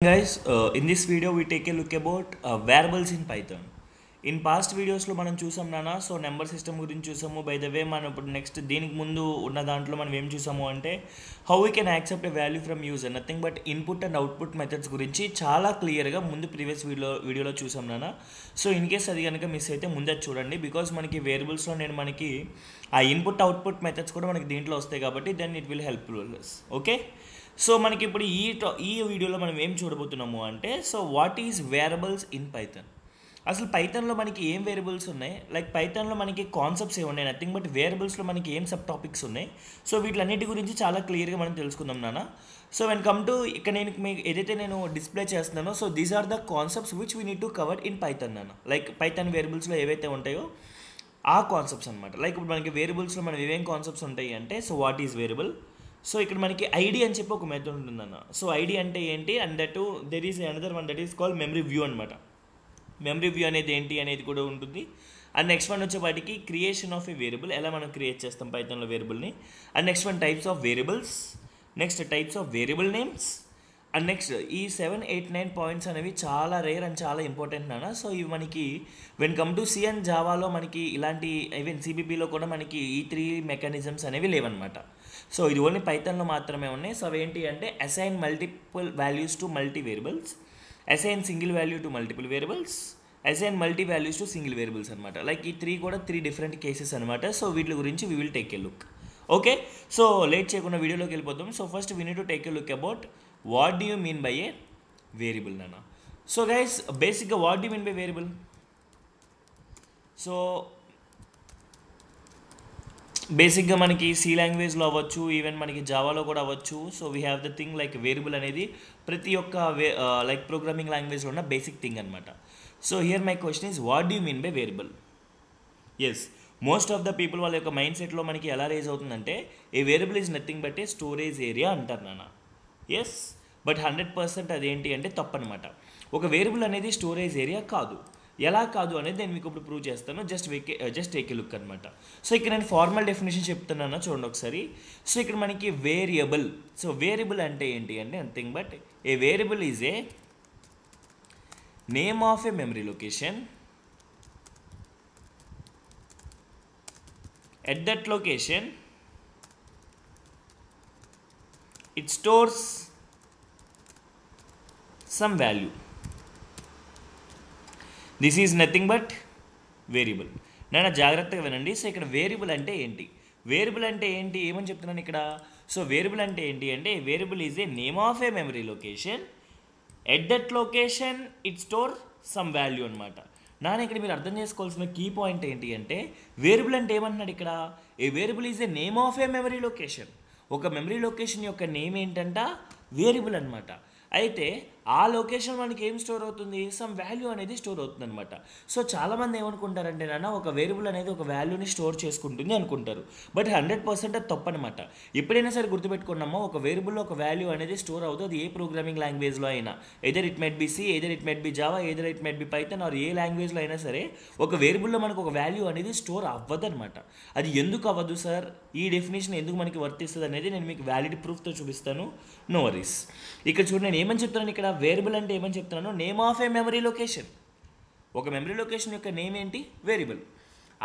Guys, in this video we take a look about variables in Python. In past videos లో మనం చూసాం నానా so number system గురించి చూసాము. బై ద వే మనం ఇప్పుడు నెక్స్ట్ దీనికి ముందు ఉన్న దాంట్లో మనం ఏం చూసాము అంటే how we can accept a value from user, nothing but input and output methods గురించి చాలా క్లియర్గా ముందు ప్రీవియస్ వీడియోలో చూసాం నానా. సో ఇన్ కేస్ అది కనుక మిస్ అయితే ముందే చూడండి, బికాజ్ మనకి వేరియబుల్స్లో మనకి ఆ ఇన్పుట్ అవుట్పుట్ మెథడ్స్ కూడా మనకి దీంట్లో వస్తాయి కాబట్టి then it will help us. Okay, so మనకి ఇప్పుడు ఈ వీడియోలో మనం ఏం చూడబోతున్నాము అంటే so what is variables in Python. అసలు పైథాన్లో మనకి ఏం వేరియబుల్స్ ఉన్నాయి, లైక్ పైథాన్లో మనకి కాన్సెప్ట్స్ ఏమున్నాయి, నథింగ్ బట్ వేరియబుల్స్లో మనకి ఏం సబ్ టాపిక్స్ ఉన్నాయి. సో వీటిలన్నిటి గురించి చాలా క్లియర్గా మనం తెలుసుకుందాం నాన్న. సో వెన్ కమ్ టు ఇక్కడ నేను మీకు ఏదైతే నేను డిస్ప్లే చేస్తున్నానో so these are the concepts which we need to cover in Python నాన్న. లైక్ పైథాన్ వేరియబుల్స్లో ఏవైతే ఉంటాయో ఆ కాన్సెప్ట్స్ అనమాట. లైక్ ఇప్పుడు మనకి వేరియబుల్స్లో మనం ఏమేం కాన్సెప్ట్స్ ఉంటాయి అంటే so what is variable. So ఇక్కడ మనకి ఐడి అని చెప్పి ఒక మెథడ్ ఉంటుందన్న. సో ఐడి అంటే ఏంటి and that there is another one that is called memory view అనమాట. మెమరీ వ్యూ అనేది ఏంటి అనేది కూడా ఉంటుంది. అండ్ నెక్స్ట్ వన్ వచ్చేపాటికి క్రియేషన్ ఆఫ్ ఏ వేరియబుల్, ఎలా మనం క్రియేట్ చేస్తాం పైథాన్లో వేరియబుల్ని. And next one types of variables, next types of variable names. And next ఈ 7, 8, 9 పాయింట్స్ అనేవి చాలా రేర్ అండ్ చాలా ఇంపార్టెంట్ నాన్న. సో ఇవి మనకి when come to C and జావాలో మనకి ఇలాంటి ఈవెన్ సిబిపిలో కూడా మనకి ఈ 3 మెకానిజమ్స్ అనేవి లేవన్నమాట. సో ఇది ఓన్లీ పైథాన్లో మాత్రమే ఉన్నాయి. సో అవి ఏంటి అంటే assign multiple values to multi variables, assign single value to multiple variables, assign multi values to single variables అనమాట. లైక్ ఈ 3 కూడా 3 డిఫరెంట్ కేసెస్ అనమాట. సో వీటి గురించి we will take a look. Okay, so late చేయకుండా వీడియోలోకి వెళ్ళిపోతాం. So first we need to take a look about what do you mean by A variable నాన్న. సో గైస్ బేసిక్గా what do mean by variable. So బేసిక్గా మనకి C లాంగ్వేజ్లో అవ్వచ్చు, even మనకి జావాలో కూడా అవ్వచ్చు. So we have the thing like variable అనేది ప్రతి ఒక్క లైక్ ప్రోగ్రామింగ్ లాంగ్వేజ్లో ఉన్న బేసిక్ థింగ్ అనమాట. So here my question is what do you mean by variable. Yes, most of the people వాళ్ళ యొక్క మైండ్ సెట్లో మనకి ఎలా రేజ్ అవుతుందంటే a variable is nothing but a storage area అంటారు నాన్న. ఎస్, బట్ 100% అదేంటి అంటే తప్పనమాట. ఒక వేరియబుల్ అనేది స్టోరేజ్ ఏరియా కాదు. ఎలా కాదు అనేది నేను మీకు ఇప్పుడు ప్రూవ్ చేస్తాను. జస్ట్ టేక్ ఏ లుక్ అనమాట. సో ఇక్కడ నేను ఫార్మల్ డెఫినేషన్ చెప్తున్నాను, చూడండి ఒకసారి. సో ఇక్కడ మనకి వేరియబుల్, సో వేరియబుల్ అంటే ఏంటి అంటే nothing but a variable is a name of a memory location. At that location, it stores some value. This is nothing but variable. నాన్న జాగ్రత్తగా వినండి. సో ఇక్కడ వేరియబుల్ అంటే ఏంటి, వేరియబుల్ అంటే ఏంటి ఏమని చెప్తున్నాను ఇక్కడ. సో వేరియబుల్ అంటే ఏంటి అంటే variable is a name of a memory location. At that location it store some value అనమాట. నాన్న ఇక్కడ మీరు అర్థం చేసుకోవాల్సిన కీ పాయింట్ ఏంటి అంటే వేరియబుల్ అంటే ఏమంటున్నాడు ఇక్కడ, a variable is a name of a memory location. ఒక మెమరీ లొకేషన్ యొక్క నేమ్ ఏంటంట వేరియబుల్ అనమాట. అయితే ఆ లొకేషన్ మనకి ఏం స్టోర్ అవుతుంది, సమ్ వాల్యూ అనేది స్టోర్ అవుతుంది అనమాట. సో చాలామంది ఏమనుకుంటారంటే నాన్న ఒక వేరియబుల్ అనేది ఒక వాల్యూని స్టోర్ చేసుకుంటుంది అనుకుంటారు. బట్ 100% అది తప్పనమాట. ఎప్పుడైనా సరే గుర్తుపెట్టుకున్నామో ఒక వేరియబుల్లో ఒక వాల్యూ అనేది స్టోర్ అవుతుంది. అది ఏ ప్రోగ్రామింగ్ లాంగ్వేజ్లో అయినా, either it might be C, either it might be Java, either it might be Python or ఏ లాంగ్వేజ్లో అయినా సరే ఒక వేరియబుల్లో మనకు ఒక వాల్యూ అనేది స్టోర్ అవ్వదు అనమాట. అది ఎందుకు అవ్వదు సార్, ఈ డెఫినేషన్ ఎందుకు మనకి వర్తిస్తుంది అనేది నేను మీకు వ్యాలిడ్ ప్రూఫ్తో చూపిస్తాను. No worries. ఇక్కడ చూడండి నేను ఏమని చెప్తున్నాను ఇక్కడ, వేరియబుల్ అంటే ఏమని చెప్తున్నాను, name of a memory location. ఒక మెమరీ లొకేషన్ యొక్క నేమ్ ఏంటి వేరియబుల్.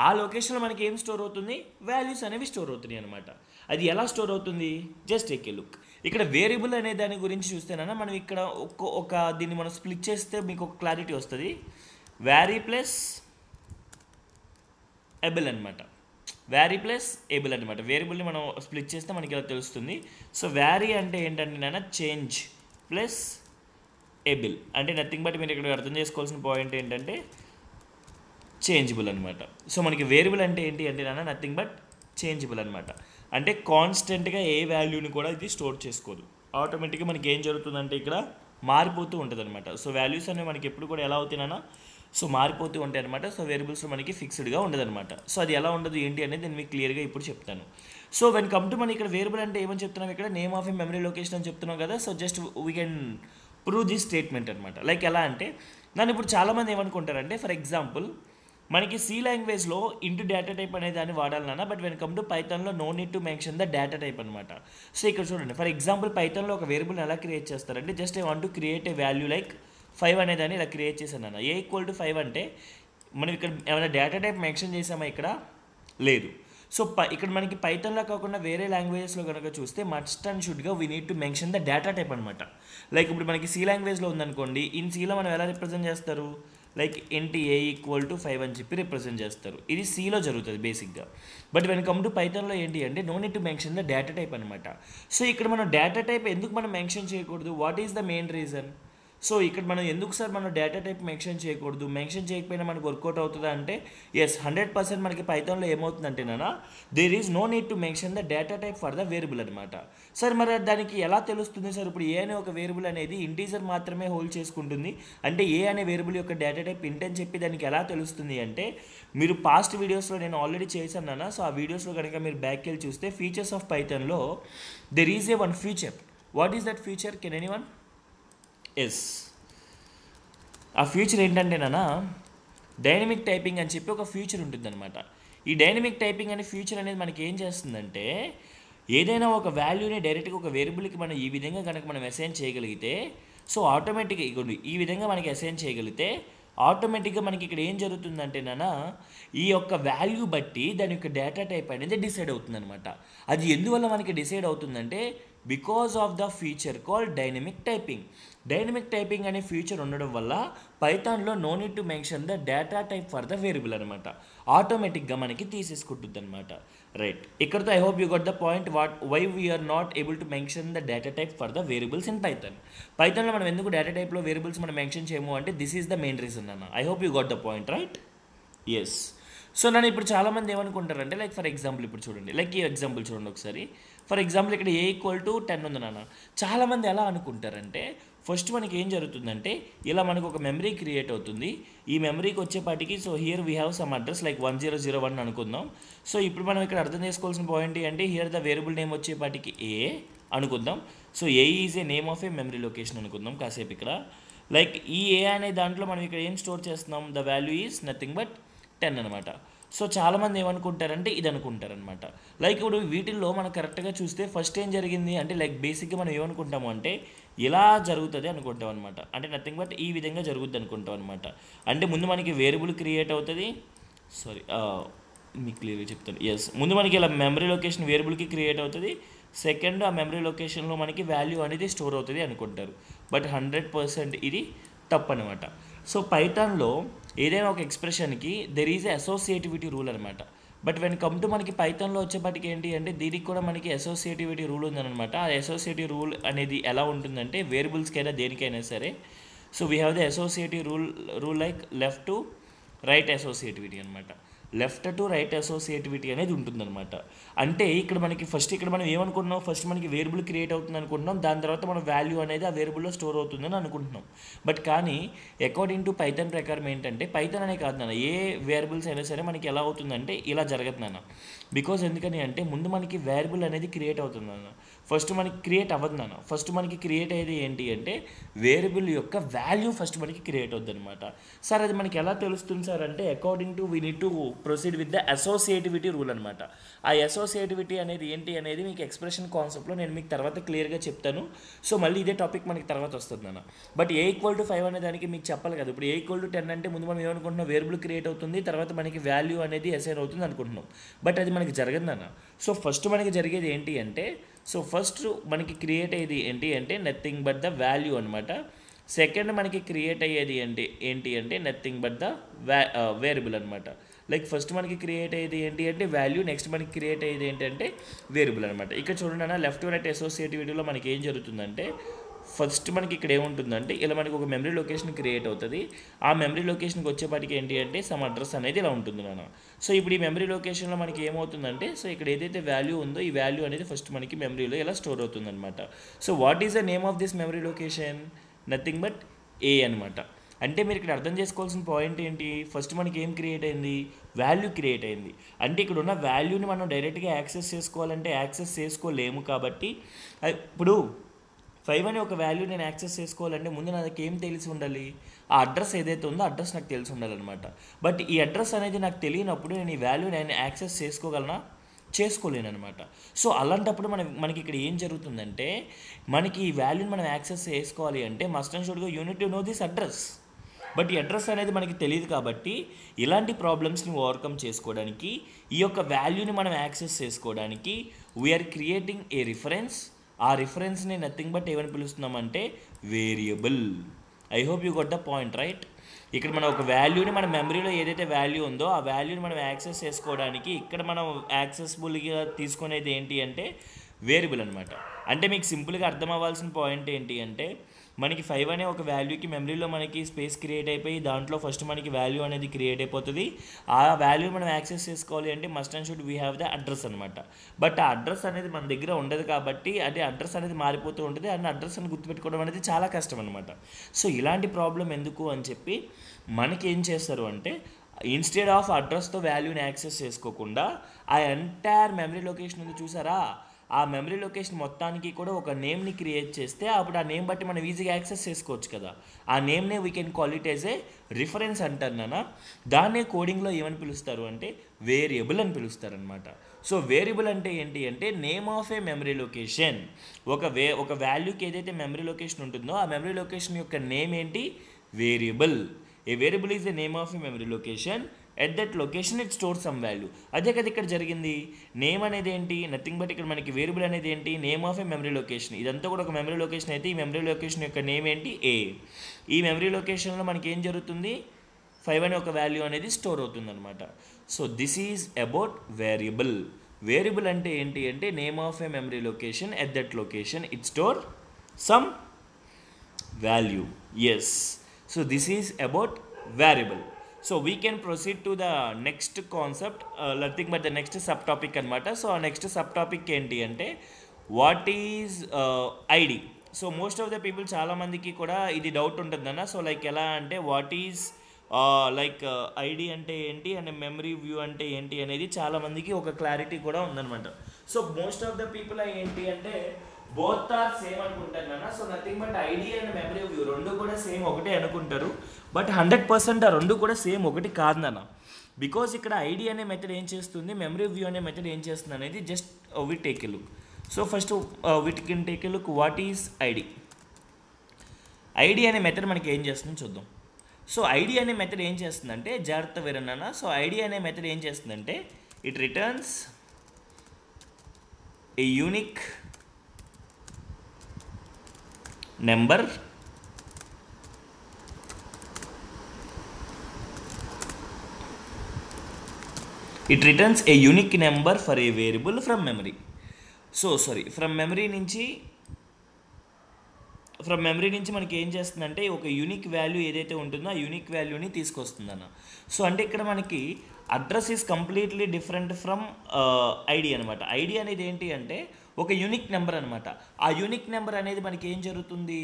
ఆ లొకేషన్లో మనకి ఏం స్టోర్ అవుతుంది, వాల్యూస్ అనేవి స్టోర్ అవుతున్నాయి అనమాట. అది ఎలా స్టోర్ అవుతుంది, జస్ట్ టేక్ ఏ లుక్. ఇక్కడ వేరియబుల్ అనే దాని గురించి చూస్తేనన్నా మనం ఇక్కడ దీన్ని మనం స్ప్లిట్ చేస్తే మీకు ఒక క్లారిటీ వస్తుంది. వ్యారీ ప్లస్ ఎబుల్ అనమాట. వ్యారీ ప్లస్ ఏబుల్ అనమాట. వేరియబుల్ని మనం స్ప్లిట్ చేస్తే మనకి ఇలా తెలుస్తుంది. సో వ్యారీ అంటే ఏంటంటే నాన్న చేంజ్ ప్లస్ ఏబుల్ అంటే నథింగ్ బట్ మీరు ఇక్కడ అర్థం చేసుకోవాల్సిన పాయింట్ ఏంటంటే చేంజబుల్ అనమాట. సో మనకి వేరియబుల్ అంటే ఏంటి అంటే నాన్న నథింగ్ బట్ చేంజబుల్ అనమాట. అంటే కాన్స్టెంట్గా ఏ వాల్యూని కూడా ఇది స్టోర్ చేసుకోదు. ఆటోమేటిక్గా మనకి ఏం జరుగుతుందంటే ఇక్కడ మారిపోతూ ఉంటుంది అనమాట. సో వాల్యూస్ అనేవి మనకి ఎప్పుడు కూడా ఎలా అవుతున్నాయన్నా సో మారిపోతూ ఉంటాయి అనమాట. సో వేరియబుల్స్లో మనకి ఫిక్స్డ్గా ఉండదన్నమాట. సో అది ఎలా ఉండదు ఏంటి అనేది నేను మీకు క్లియర్గా ఇప్పుడు చెప్తాను. సో వెన్ కమ్ టు మనం ఇక్కడ వేరియబుల్ అంటే ఏమని చెప్తున్నాం ఇక్కడ, name of a memory location అని చెప్తున్నాం కదా. So just we can prove this statement అనమాట. లైక్ ఎలా అంటే దాన్ని ఇప్పుడు చాలామంది ఏమనుకుంటారంటే ఫర్ ఎగ్జాంపుల్ మనకి సి లాంగ్వేజ్లో ఇంటూ డేటా టైప్ అనే దాన్ని వాడాలన్నా, బట్ వెన్ కమ్ టు పైథాన్లో no need to mention the data type అనమాట. సో ఇక్కడ చూడండి, ఫర్ ఎగ్జాంపుల్ పైథాన్లో ఒక వేరియబుల్ని ఎలా క్రియేట్ చేస్తారంటే, just I want to create a value like 5 అనేదాన్ని ఇలా క్రియేట్ చేశాను అన్న. ఏ ఈక్వల్ టు 5 అంటే మనం ఇక్కడ ఏమైనా డేటా టైప్ మెన్షన్ చేసామా? ఇక్కడ లేదు. సో ఇక్కడ మనకి పైథాన్లో కాకుండా వేరే లాంగ్వేజెస్లో కనుక చూస్తే మస్ట్ అండ్ షుడ్గా we need to mention the data type అనమాట. లైక్ ఇప్పుడు మనకి సి లాంగ్వేజ్లో ఉందనుకోండి, ఇన్ సిలో మనం ఎలా రిప్రజెంట్ చేస్తారు? లైక్ ఇంటి ఏ ఈక్వల్ టు 5 అని చెప్పి రిప్రజెంట్ చేస్తారు. ఇది సిలో జరుగుతుంది బేసిక్గా. బట్ వెన్ కమ్ టు పైథాన్లో ఏంటి అంటే no need to mention the data type అనమాట. సో ఇక్కడ మనం డేటా టైప్ ఎందుకు మనం మెన్షన్ చేయకూడదు? What is the main reason? So ఇక్కడ మనం ఎందుకు సార్ మనం డేటా టైప్ మెన్షన్ చేయకూడదు? మెన్షన్ చేయకపోయినా మనకు వర్కౌట్ అవుతుందా అంటే ఎస్, 100% మనకి పైథాన్లో ఏమవుతుందంటే నానా, there is no need to mention the data type for the variable అనమాట. సార్ మరి దానికి ఎలా తెలుస్తుంది సార్? ఇప్పుడు ఏ అనే ఒక వేరియబుల్ అనేది ఇంటీజర్ మాత్రమే హోల్డ్ చేసుకుంటుంది, అంటే ఏ అనే వేరియబుల్ యొక్క డేటా టైప్ ఇంట్ అని చెప్పి దానికి ఎలా తెలుస్తుంది అంటే, మీరు పాస్ట్ వీడియోస్లో నేను ఆల్రెడీ చేశాను నాన్న. సో ఆ వీడియోస్లో కనుక మీరు బ్యాక్ వెళ్ళి చూస్తే ఫీచర్స్ ఆఫ్ పైథాన్లో there is a one feature. What is that feature? Can anyone? Yes, ఆ ఫ్యూచర్ ఏంటంటేనా, డైనమిక్ టైపింగ్ అని చెప్పి ఒక ఫ్యూచర్ ఉంటుందన్నమాట. ఈ డైనమిక్ టైపింగ్ అనే ఫ్యూచర్ అనేది మనకి ఏం చేస్తుందంటే, ఏదైనా ఒక వాల్యూని డైరెక్ట్గా ఒక వేరియబుల్కి మనం ఈ విధంగా కనుక మనం అసైన్ చేయగలిగితే, సో ఆటోమేటిక్గా ఇగోండి ఈ విధంగా మనకి అసైన్ చేయగలిగితే ఆటోమేటిక్గా మనకి ఇక్కడ ఏం జరుగుతుందంటే నాన్న, ఈ యొక్క వాల్యూ బట్టి దాని యొక్క డేటా టైప్ అనేది డిసైడ్ అవుతుందన్నమాట. అది ఎందువల్ల మనకి డిసైడ్ అవుతుందంటే, because of the feature called dynamic typing. Dynamic typing అనే ఫీచర్ ఉండడం వల్ల పైథాన్లో no need to mention the data type for the variable అనమాట. ఆటోమేటిక్గా మనకి తీసేసుకుంటుంది అనమాట. రైట్, ఇక్కడతో I hope you got the point why we are not able to mention the data type for the variables in Python. పైథాన్లో మనం ఎందుకు data టైప్లో వేరియబుల్స్ మనం మెన్షన్ చేయము అంటే this is the main reason అన్న. I hope you got the point, right? Yes. So నన్ను ఇప్పుడు చాలామంది ఏమనుకుంటారంటే, లైక్ ఫర్ ఎగ్జాంపుల్ ఇప్పుడు చూడండి, లైక్ ఈ ఎగ్జాంపుల్ చూడండి ఒకసారి. ఫర్ ఎగ్జాంపుల్ ఇక్కడ ఏ ఈక్వల్ టు 10 ఉంది నాన్న. చాలామంది ఎలా అనుకుంటారంటే, ఫస్ట్ మనకి ఏం జరుగుతుందంటే, ఇలా మనకు ఒక మెమరీ క్రియేట్ అవుతుంది. ఈ మెమరీకి వచ్చేపాటికి so here we have some address like 1001 అనుకుందాం. సో ఇప్పుడు మనం ఇక్కడ అర్థం చేసుకోవాల్సిన పాయింట్ ఏంటి హియర్ ద వేరియబుల్ నేమ్ వచ్చేపాటికి ఏ అనుకుందాం. So A is a name of a memory location అనుకుందాం కాసేపు ఇక్కడ. లైక్ ఈ ఏ అనే దాంట్లో మనం ఇక్కడ ఏం స్టోర్ చేస్తున్నాం? The value is nothing but 10 అనమాట. సో చాలామంది ఏమనుకుంటారంటే ఇది అనుకుంటారనమాట. లైక్ ఇప్పుడు వీటిల్లో మనం కరెక్ట్గా చూస్తే ఫస్ట్ ఏం జరిగింది అంటే, లైక్ బేసిక్గా మనం ఏమనుకుంటాము అంటే ఇలా జరుగుతుంది అనుకుంటాం అనమాట. అంటే నథింగ్ బట్ ఈ విధంగా జరుగుద్ది అనుకుంటాం అనమాట. అంటే ముందు మనకి వేరియబుల్ క్రియేట్ అవుతుంది. సారీ, మీకు క్లియర్గా చెప్తాను. ఎస్, ముందు మనకి ఇలా మెమరీ లొకేషన్ వేరియబుల్కి క్రియేట్ అవుతుంది. సెకండ్, ఆ మెమరీ లొకేషన్లో మనకి వాల్యూ అనేది స్టోర్ అవుతుంది అనుకుంటారు. బట్ 100% ఇది తప్పు అనమాట. సో పైథాన్లో ఏదైనా ఒక ఎక్స్ప్రెషన్కి there is a associativity rule అనమాట. బట్ వెన్ కమ్ టు మనకి పైథాన్లో వచ్చేపాటికి ఏంటి అంటే, దీనికి కూడా మనకి అసోసియేటివిటీ రూల్ ఉందనమాట. ఆ అసోసియేటివ్ రూల్ అనేది ఎలా ఉంటుందంటే, వేరియబుల్స్కైనా దేనికైనా సరే, so we have the associative rule like left to right associativity అనమాట. లెఫ్ట్ టు రైట్ అసోసియేటివిటీ అనేది ఉంటుందన్నమాట. అంటే ఇక్కడ మనకి ఫస్ట్ ఇక్కడ మనం ఏమనుకుంటున్నాం, ఫస్ట్ మనకి వేరియబుల్ క్రియేట్ అవుతుంది అనుకుంటున్నాం, దాని తర్వాత మన వాల్యూ అనేది ఆ వేరియబుల్లో స్టోర్ అవుతుందని అనుకుంటున్నాం. బట్ కానీ అకార్డింగ్ టు పైథాన్ ప్రకారం ఏంటంటే, పైథాన్ అనే కాదు నాన్న, ఏ వేరియబుల్స్ అయినా సరే మనకి ఎలా అవుతుందంటే ఇలా జరగదు నాన్న. బికాజ్ ఎందుకని అంటే, ముందు మనకి వేరియబుల్ అనేది క్రియేట్ అవుతుంది నాన్న, ఫస్ట్ మనకి క్రియేట్ అవ్వదు నాన్న. ఫస్ట్ మనకి క్రియేట్ అయ్యేది ఏంటి అంటే, వేరియబుల్ యొక్క వాల్యూ ఫస్ట్ మనకి క్రియేట్ అవుద్ది అనమాట. సార్ అది మనకి ఎలా తెలుస్తుంది సార్ అంటే, according to we need to proceed with the associativity rule అనమాట. ఆ అసోసియేటివిటీ అనేది ఏంటి అనేది మీకు ఎక్స్ప్రెషన్ కాన్సెప్ట్లో నేను మీకు తర్వాత క్లియర్గా చెప్తాను. సో మళ్ళీ ఇదే టాపిక్ మనకి తర్వాత వస్తుంది నాన్న. బట్ ఏ ఈక్వల్ టు 5 అనే దానికి మీకు చెప్పాలి కదా. ఇప్పుడు ఏ ఈక్వల్ టు 10 అంటే ముందు మనం ఏమనుకుంటున్నాం, వేరియబుల్ క్రియేట్ అవుతుంది, తర్వాత మనకి వాల్యూ అనేది అసైన్ అవుతుంది అనుకుంటున్నాం. బట్ అది మనకి జరగదు నాన్న. సో ఫస్ట్ మనకి జరిగేది ఏంటి అంటే, సో ఫస్ట్ మనకి క్రియేట్ అయ్యేది ఏంటి అంటే నథింగ్ బట్ ద వాల్యూ అనమాట. సెకండ్ మనకి క్రియేట్ అయ్యేది ఏంటి అంటే నథింగ్ బట్ ద వేరియబుల్ అనమాట. లైక్ ఫస్ట్ మనకి క్రియేట్ అయ్యేది ఏంటి అంటే వాల్యూ, నెక్స్ట్ మనకి క్రియేట్ అయ్యేది ఏంటంటే వేరియబుల్ అనమాట. ఇక్కడ చూడండి అన్న, లెఫ్ట్ రైట్ అసోసియేటివిటీలో మనకి ఏం జరుగుతుందంటే, ఫస్ట్ మనకి ఇక్కడ ఏముంటుందంటే, ఇలా మనకి ఒక మెమరీ లొకేషన్ క్రియేట్ అవుతుంది. ఆ మెమరీ లొకేషన్కి వచ్చేపాటికి ఏంటి అంటే సమ్ అడ్రస్ అనేది ఇలా ఉంటుంది నాన్న. సో ఇప్పుడు ఈ మెమరీ లొకేషన్లో మనకి ఏమవుతుందంటే, సో ఇక్కడ ఏదైతే వాల్యూ ఉందో ఈ వాల్యూ అనేది ఫస్ట్ మనకి మెమరీలో ఇలా స్టోర్ అవుతుంది అనమాట. So what is the name of this memory location? Nothing but a అనమాట. అంటే మీరు ఇక్కడ అర్థం చేసుకోవాల్సిన పాయింట్ ఏంటి, ఫస్ట్ మనకి ఏం క్రియేట్ అయింది, వాల్యూ క్రియేట్ అయింది. అంటే ఇక్కడ ఉన్న వాల్యూని మనం డైరెక్ట్గా యాక్సెస్ చేసుకోవాలంటే యాక్సెస్ చేసుకోలేము. కాబట్టి ఇప్పుడు 5 అనే ఒక వాల్యూ నేను యాక్సెస్ చేసుకోవాలంటే ముందు నాకు ఏం తెలిసి ఉండాలి, ఆ అడ్రస్ ఏదైతే ఉందో అడ్రస్ నాకు తెలిసి ఉండాలన్నమాట. బట్ ఈ అడ్రస్ అనేది నాకు తెలియనప్పుడు నేను ఈ వాల్యూ నేను యాక్సెస్ చేసుకోగలనా, చేసుకోలేను అనమాట. సో అలాంటప్పుడు మనకి ఇక్కడ ఏం జరుగుతుందంటే, మనకి ఈ వాల్యూని మనం యాక్సెస్ చేసుకోవాలి అంటే మస్ట్ అండ్ షుడ్గా you need to know this address. But ఈ అడ్రస్ అనేది మనకి తెలియదు కాబట్టి ఇలాంటి ప్రాబ్లమ్స్ని ఓవర్కమ్ చేసుకోవడానికి, ఈ యొక్క వాల్యూని మనం యాక్సెస్ చేసుకోవడానికి వీఆర్ క్రియేటింగ్ ఏ రిఫరెన్స్. ఆ రిఫరెన్స్ని నథింగ్ బట్ ఏమని పిలుస్తున్నామంటే variable. I hope you got the point right. ఇక్కడ మనం ఒక వాల్యూని మన మెమరీలో ఏదైతే వాల్యూ ఉందో ఆ వాల్యూని మనం యాక్సెస్ చేసుకోవడానికి ఇక్కడ మనం యాక్సెసిబుల్గా తీసుకునేది ఏంటి అంటే వేరియబుల్ అనమాట. అంటే మీకు సింపుల్గా అర్థం అవ్వాల్సిన పాయింట్ ఏంటి అంటే, మనకి 5 అనే ఒక వాల్యూకి మెమరీలో మనకి స్పేస్ క్రియేట్ అయిపోయి దాంట్లో ఫస్ట్ మనకి వాల్యూ అనేది క్రియేట్ అయిపోతుంది. ఆ వాల్యూ మనం యాక్సెస్ చేసుకోవాలి అంటే must and should we have the address అనమాట. బట్ ఆ అడ్రస్ అనేది మన దగ్గర ఉండదు కాబట్టి అదే అడ్రస్ అనేది మారిపోతూ ఉంటుంది. అండ్ అడ్రస్ అని గుర్తుపెట్టుకోవడం అనేది చాలా కష్టం అనమాట. సో ఇలాంటి ప్రాబ్లం ఎందుకు అని చెప్పి మనకి ఏం చేస్తారు అంటే, ఇన్స్టెడ్ ఆఫ్ అడ్రస్తో వాల్యూని యాక్సెస్ చేసుకోకుండా ఆ ఎంటైర్ మెమరీ లొకేషన్ ఉంది చూసారా, ఆ మెమరీ లొకేషన్ మొత్తానికి కూడా ఒక నేమ్ని క్రియేట్ చేస్తే అప్పుడు ఆ నేమ్ బట్టి మనం ఈజీగా యాక్సెస్ చేసుకోవచ్చు కదా. ఆ నేమ్నే we can call it as a reference అంటారు నాన్న. దాన్నే కోడింగ్లో ఏమని పిలుస్తారు అంటే వేరియబుల్ అని పిలుస్తారు అనమాట. సో వేరియబుల్ అంటే ఏంటి అంటే name of a memory location. ఒక వాల్యూకి ఏదైతే మెమరీ లొకేషన్ ఉంటుందో ఆ మెమరీ లొకేషన్ యొక్క నేమ్ ఏంటి, variable. A variable is the name of a memory location. At that location it store some value. అదే కదా ఇక్కడ జరిగింది. నేమ్ అనేది ఏంటి, నథింగ్ బట్ ఇక్కడ మనకి వేరియబుల్ అనేది ఏంటి, name of a memory location. ఇదంతా కూడా ఒక మెమరీ లొకేషన్ అయితే ఈ మెమరీ లొకేషన్ యొక్క నేమ్ ఏంటి, ఏ. ఈ మెమరీ లొకేషన్లో మనకి ఏం జరుగుతుంది, 5 అనే ఒక వాల్యూ అనేది స్టోర్ అవుతుంది అనమాట. So this is about variable. Variable అంటే ఏంటి అంటే name of a memory location, at that location it store some value. Yes, so this is about variable. So we can proceed to the next concept, nothing but the next subtopic అనమాట. So ఆ next సబ్టాపిక్ ఏంటి అంటే what is ID. So most of the people చాలామందికి కూడా ఇది doubt ఉంటుందన్న. So like ఎలా అంటే వాట్ ఈజ్ లైక్ ఐడి అంటే ఏంటి అండ్ మెమరీ వ్యూ అంటే ఏంటి అనేది చాలామందికి ఒక క్లారిటీ కూడా ఉందన్నమాట. So most of the people ఏంటి అంటే బోత్ ఆర్ సేమ్ అనుకుంటారు నాన్న. So nothing but ID and memory view రెండు కూడా సేమ్ ఒకటే అనుకుంటారు. బట్ 100% ఆ రెండు కూడా సేమ్ ఒకటి కాదు నాన్న. బికాజ్ ఇక్కడ ఐడి అనే మెథడ్ ఏం చేస్తుంది, మెమరీ వ్యూ అనే మెథడ్ ఏం చేస్తుంది అనేది just we take a look. So first we can take a look what is ID. ID అనే మెథడ్ మనకి ఏం చేస్తుందో చూద్దాం. సో ఐడి అనే మెథడ్ ఏం చేస్తుందంటే జాగ్రత్త వేరన్నా. సో ఐడి అనే మెథడ్ ఏం చేస్తుందంటే it returns a unique number it returns a unique number for a variable from memory. So sorry, from memory నుంచి మనకి ఏం చేస్తుందంటే ఒక యూనిక్ వాల్యూ ఏదైతే ఉంటుందో ఆ యూనిక్ వాల్యూని తీసుకొస్తుందన్న. సో అంటే ఇక్కడ మనకి address is completely different from ID అనమాట. ఐడి అనేది ఏంటి అంటే ఒక యూనిక్ నెంబర్ అనమాట. ఆ యూనిక్ నెంబర్ అనేది మనకి ఏం జరుగుతుంది,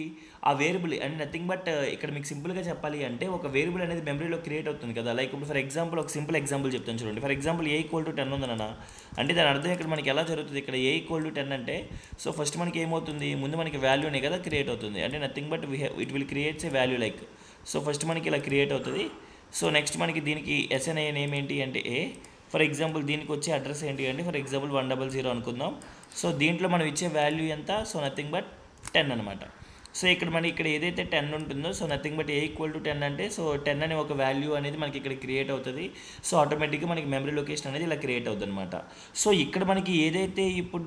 ఆ వేరియబుల్ అండ్ నథింగ్ బట్ ఇక్కడ మీకు సింపుల్గా చెప్పాలి అంటే ఒక వేరియబుల్ అనేది మెమరీలో క్రియేట్ అవుతుంది కదా. లైక్ ఇప్పుడు ఫర్ ఎగ్జాంపుల్ ఒక సింపుల్ ఎగ్జాంపుల్ చెప్తాను చూడండి. For example A equal to 10 ఉందన్న. అంటే దాని అర్థం ఇక్కడ మనకి ఎలా జరుగుతుంది, ఇక్కడ ఏ ఈక్వల్ టు 10 అంటే సో ఫస్ట్ మనకి ఏమవుతుంది, ముందు మనకి వాల్యూనే కదా క్రియేట్ అవుతుంది. అంటే nothing but it will creates a value like. So first మనకి ఇలా క్రియేట్ అవుతుంది. సో నెక్స్ట్ మనకి దీనికి ఎస్ఎన్ఐ నేమ్ ఏంటి అంటే ఏ. ఫర్ ఎగ్జాంపుల్ దీనికి వచ్చే అడ్రస్ ఏంటి అంటే ఫర్ ఎగ్జాంపుల్ 100 అనుకుందాం. సో దీంట్లో మనం ఇచ్చే వాల్యూ ఎంత, సో నథింగ్ బట్ 10 అనమాట. సో ఇక్కడ ఏదైతే 10 ఉంటుందో so nothing but A equal to 10 అంటే సో 10 అనే ఒక వాల్యూ అనేది మనకి ఇక్కడ క్రియేట్ అవుతుంది. సో ఆటోమేటిక్గా మనకి మెమరీ లొకేషన్ అనేది ఇలా క్రియేట్ అవుతుంది అనమాట. సో ఇక్కడ మనకి ఏదైతే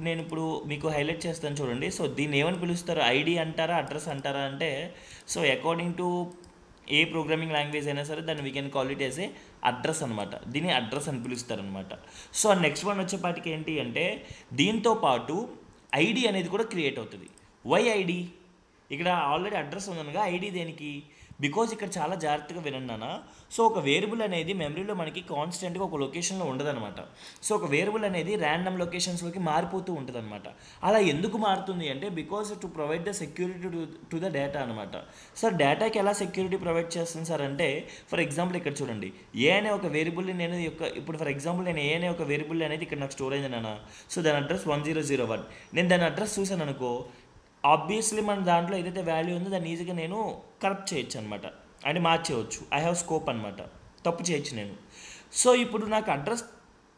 నేను మీకు హైలైట్ చేస్తాను చూడండి. సో దీన్ని ఏమని పిలుస్తారు, ఐడి అంటారా అడ్రస్ అంటారా అంటే so according to A programming language అయినా సరే దాన్ని we can call it as A address అనమాట. దీన్ని అడ్రస్ అని పిలుస్తారనమాట. సో నెక్స్ట్ వన్ వచ్చేపాటికి ఏంటి అంటే దీంతో పాటు ఐడి అనేది కూడా క్రియేట్ అవుతుంది. వై ఐడి, ఇక్కడ ఆల్రెడీ అడ్రస్ ఉందనగా ఐడి దేనికి, బికాజ్ ఇక్కడ చాలా జాగ్రత్తగా వినన్నానా. సో ఒక వేరియబుల్ అనేది మెమరీలో మనకి కాన్స్టెంట్గా ఒక లొకేషన్లో ఉండదన్నమాట. సో ఒక వేరియబుల్ అనేది ర్యాండమ్ లొకేషన్స్లోకి మారిపోతూ ఉంటుంది అనమాట. అలా ఎందుకు మారుతుంది అంటే because to provide the security to the data అనమాట. సార్ డేటాకి ఎలా సెక్యూరిటీ ప్రొవైడ్ చేస్తుంది సార్ అంటే ఫర్ ఎగ్జాంపుల్ ఇక్కడ చూడండి, ఏ అనే ఒక వేరియబుల్ని నేను ఇప్పుడు ఫర్ ఎగ్జాంపుల్ నేను ఏ అనే ఒక వేరియబుల్ అనేది ఇక్కడ నాకు స్టోర్ అయింది నాన్న. సో దాని అడ్రస్ 1001. నేను దాని అడ్రస్ చూసాను అనుకో, ఆబ్వియస్లీ మన దాంట్లో ఏదైతే వాల్యూ ఉందో దాన్ని ఈజీగా నేను కరెక్ట్ చేయొచ్చు అనమాట, అంటే మార్చేయచ్చు. ఐ హ్యావ్ స్కోప్ అనమాట, తప్పు చేయొచ్చు నేను. సో ఇప్పుడు నాకు అడ్రస్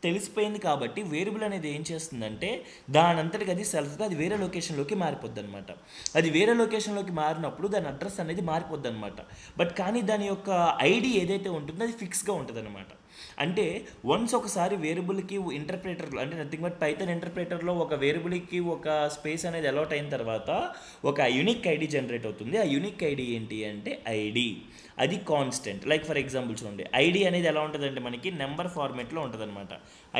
తెలిసిపోయింది కాబట్టి వేరియబుల్ అనేది ఏం చేస్తుందంటే దాని అంతటికి అది సెల్ఫ్గా అది వేరే లొకేషన్లోకి మారిపోద్ది అనమాట. అది వేరే లొకేషన్లోకి మారినప్పుడు దాని అడ్రస్ అనేది మారిపోద్ది అనమాట. బట్ కానీ దాని యొక్క ఐడి ఏదైతే ఉంటుందో అది ఫిక్స్గా ఉంటుంది అనమాట. అంటే వన్స్ ఒకసారి వేరియబుల్కి ఇంటర్ప్రిటర్లో, అంటే నథింగ్ బట్ పైథాన్ ఇంటర్ప్రిటర్లో ఒక వేరియబుల్కి ఒక స్పేస్ అనేది అలాట్ అయిన తర్వాత ఒక యూనిక్ ఐడి జనరేట్ అవుతుంది. ఆ యూనిక్ ఐడి ఏంటి అంటే ఐడి, అది కాన్స్టెంట్. లైక్ ఫర్ ఎగ్జాంపుల్ చూడండి, ఐడి అనేది ఎలా ఉంటుందంటే మనకి నెంబర్ ఫార్మేట్లో ఉంటుంది అనమాట.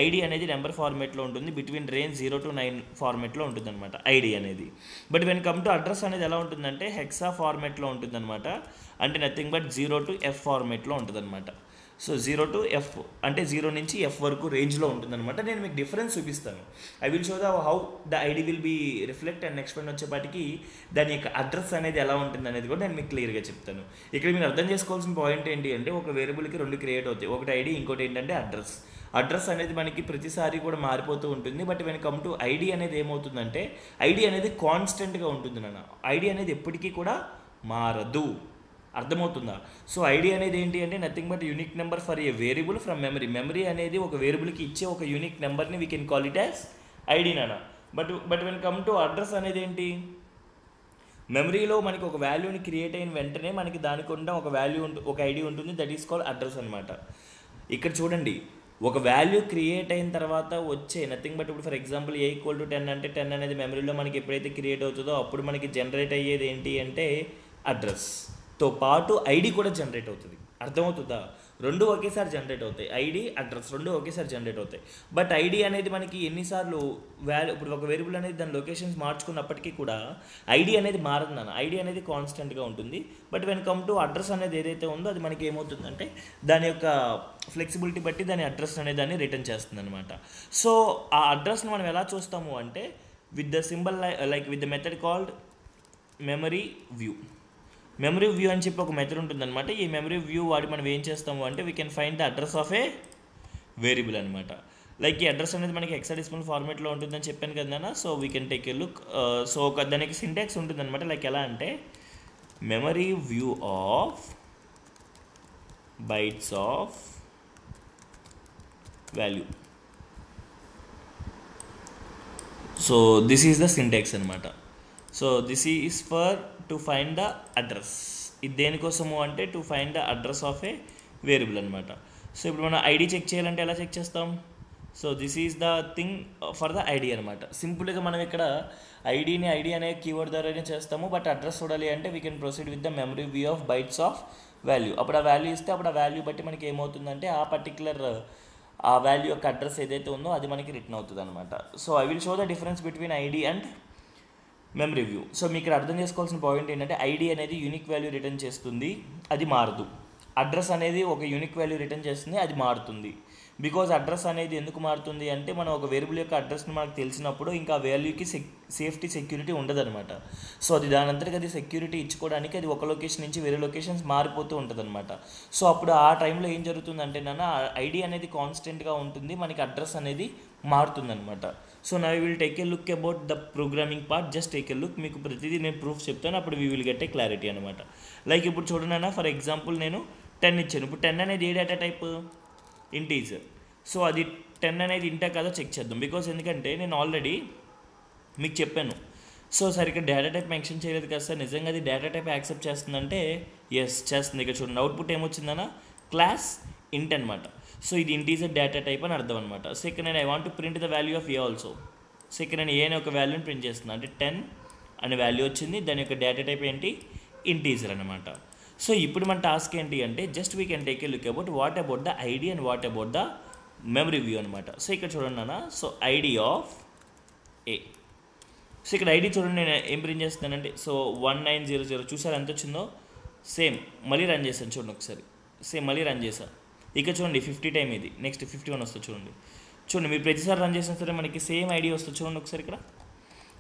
ఐడి అనేది నెంబర్ ఫార్మేట్లో ఉంటుంది, బిట్వీన్ రేంజ్ 0 to 9 ఫార్మేట్లో ఉంటుంది అనమాట ఐడి అనేది. But when come to address అనేది ఎలా ఉంటుందంటే హెక్సా ఫార్మేట్లో ఉంటుంది అనమాట. అంటే నథింగ్ బట్ 0 to F ఫార్మేట్లో ఉంటుంది అనమాట. సో 0 to F అంటే 0 నుంచి F వరకు రేంజ్లో ఉంటుందన్నమాట. నేను మీకు డిఫరెన్స్ చూపిస్తాను. I will show the how the ID will be reflect, and next one వచ్చేపాటికి దాని యొక్క అడ్రస్ అనేది ఎలా ఉంటుంది అనేది కూడా నేను మీకు క్లియర్గా చెప్తాను. ఇక్కడ మీరు అర్థం చేసుకోవాల్సిన పాయింట్ ఏంటి అంటే ఒక వేరియబుల్కి 2 క్రియేట్ అవుతాయి, ఒకటి ఐడి, ఇంకోటి ఏంటంటే అడ్రస్. అడ్రస్ అనేది మనకి ప్రతిసారి కూడా మారిపోతూ ఉంటుంది. But when come to ID అనేది ఏమవుతుందంటే ఐడి అనేది కాన్స్టెంట్గా ఉంటుంది నాన్న. ఐడి అనేది ఎప్పటికీ కూడా మారదు, అర్థమవుతుందా? సో ఐడి అనేది ఏంటి అంటే nothing but unique number for a variable from memory. Memory అనేది ఒక వేరియబుల్కి ఇచ్చే ఒక యూనిక్ నెంబర్ని we can call it as ID నాన్న. But when come to address అనేది ఏంటి, మెమరీలో మనకి ఒక వాల్యూని క్రియేట్ అయిన వెంటనే మనకి దానికి ఉన్న ఒక వాల్యూ ఒక ఐడి ఉంటుంది, దట్ ఈస్ కాల్డ్ అడ్రస్ అనమాట. ఇక్కడ చూడండి, ఒక వాల్యూ క్రియేట్ అయిన తర్వాత వచ్చే నథింగ్ బట్ ఇప్పుడు ఫర్ ఎగ్జాంపుల్ A = 10 అంటే 10 అనేది మెమరీలో మనకి ఎప్పుడైతే క్రియేట్ అవుతుందో అప్పుడు మనకి జనరేట్ అయ్యేది ఏంటి అంటే అడ్రస్తో పాటు ఐడి కూడా జనరేట్ అవుతుంది. అర్థమవుతుందా? రెండు ఒకేసారి జనరేట్ అవుతాయి, ఐడి అడ్రస్ రెండు ఒకేసారి జనరేట్ అవుతాయి. బట్ ఐడి అనేది మనకి ఎన్నిసార్లు ఇప్పుడు ఒక వేరియబుల్ అనేది దాని లొకేషన్స్ మార్చుకున్నప్పటికీ కూడా ఐడి అనేది మారదు నాన్న, ఐడి అనేది కాన్స్టెంట్గా ఉంటుంది. But when come to address అనేది ఏదైతే ఉందో అది మనకి ఏమవుతుందంటే దాని యొక్క ఫ్లెక్సిబిలిటీ బట్టి దాని అడ్రస్ అనేది దాన్ని రిటర్న్ చేస్తుంది అనమాట. సో ఆ అడ్రస్ని మనం ఎలా చూస్తాము అంటే with the symbol like with the method called memory view. Memory view అని చెప్పి ఒక మెథడ్ ఉంటుందన్నమాట. ఈ మెమరీ వ్యూ వాడి మనం ఏం చేస్తాము అంటే we can find the address of a variable అనమాట. లైక్ ఈ అడ్రస్ అనేది మనకి హెక్సాడెసిమల్ ఫార్మేట్లో ఉంటుందని చెప్పాను కదా. So we can take a look. So ఒక దానికి సింటాక్స్ ఉంటుందన్నమాట. లైక్ ఎలా అంటే memory view of bytes of value. So this is the syntax అనమాట. So this is for to find the address. ఇది దేనికోసము అంటే to find the address of a variable అనమాట. సో ఇప్పుడు మనం ఐడి చెక్ చేయాలంటే ఎలా చెక్ చేస్తాం? So this is the thing for the ID అనమాట. సింపుల్గా మనం ఇక్కడ ఐడి అనే కీవర్డ్ ద్వారానే చేస్తాము. బట్ అడ్రస్ చూడాలి అంటే we can proceed with the memory view of bytes of value. అప్పుడు ఆ వాల్యూ ఇస్తే అప్పుడు ఆ వాల్యూ బట్టి మనకి ఏమవుతుందంటే ఆ పర్టికులర్ ఆ వాల్యూ యొక్క అడ్రస్ ఏదైతే ఉందో అది మనకి రిటర్న్ అవుతుంది అనమాట. So I will show the difference between ID and memory view. So మీకు ఇక్కడ అర్థం చేసుకోవాల్సిన పాయింట్ ఏంటంటే ఐడి అనేది యూనిక్ వాల్యూ రిటర్న్ చేస్తుంది, అది మారదు. అడ్రస్ అనేది ఒక యూనిక్ వాల్యూ రిటర్న్ చేస్తుంది, అది మారుతుంది. బికాజ్ అడ్రస్ అనేది ఎందుకు మారుతుంది అంటే మనం ఒక వేరియబుల్ యొక్క అడ్రస్ని మనకు తెలిసినప్పుడు ఇంకా వాల్యూకి సేఫ్టీ సెక్యూరిటీ ఉండదన్నమాట. సో అది దానంతటికి అది సెక్యూరిటీ ఇచ్చుకోవడానికి అది ఒక లొకేషన్ నుంచి వేరే లొకేషన్స్ మారిపోతూ ఉంటుంది అనమాట. సో అప్పుడు ఆ టైంలో ఏం జరుగుతుందంటే నాన్న ఐడి అనేది కాన్స్టెంట్గా ఉంటుంది, మనకి అడ్రస్ అనేది మారుతుందన్నమాట. So now will take a look about the programming part. Just take a look, మీకు ప్రతిదీ నేను ప్రూఫ్ చెప్తాను, అప్పుడు we will get a clarity అనమాట. లైక్ ఇప్పుడు చూడండి, ఫర్ ఎగ్జాంపుల్ నేను 10 ఇచ్చాను. ఇప్పుడు 10 అనేది ఏ డేటా టైప్? ఇంటీజర్. సో అది 10 అనేది ఇంటా కదా చెక్ చేద్దాం. బికాజ్ ఎందుకంటే నేను ఆల్రెడీ మీకు చెప్పాను. సో సార్ ఇక్కడ డేటా టైప్ మెన్షన్ చేయలేదు కదా సార్, నిజంగా అది డేటా టైప్ యాక్సెప్ట్ చేస్తుందంటే ఎస్ చేస్తుంది. ఇక్కడ చూడండి అవుట్పుట్ ఏమొచ్చిందన్నా క్లాస్ ఇంట్ అనమాట. సో ఇది ఇంటీజర్ డేటా టైప్ అని అర్థం అనమాట. సో ఇక్కడ నేను I want to print the value of A also. So ఇక్కడ నేను ఏ అనే ఒక వాల్యూని ప్రింట్ చేస్తున్నాను, అంటే 10 అనే వాల్యూ వచ్చింది, దాని యొక్క డేటా టైప్ ఏంటి? ఇంటీజర్ అనమాట. సో ఇప్పుడు మన టాస్క్ ఏంటి అంటే just we can take a look about what about the ID and what about the memory view అనమాట. సో ఇక్కడ చూడండి అన్న, so ID of A. So ఇక్కడ ఐడి చూడండి నేను ఏం ప్రింట్ చేస్తున్నానంటే సో 1900 చూసారు ఎంత వచ్చిందో. సేమ్ మళ్ళీ రన్ చేశాను చూడండి ఒకసారి, సేమ్ మళ్ళీ రన్ చేశాను. ఇక్కడ చూడండి 50 టైం ఇది, నెక్స్ట్ 51 వస్తుంది చూడండి. చూడండి మీరు ప్రతిసారి రన్ చేసినా సరే మనకి సేమ్ ఐడి వస్తుంది చూడండి ఒకసారి. ఇక్కడ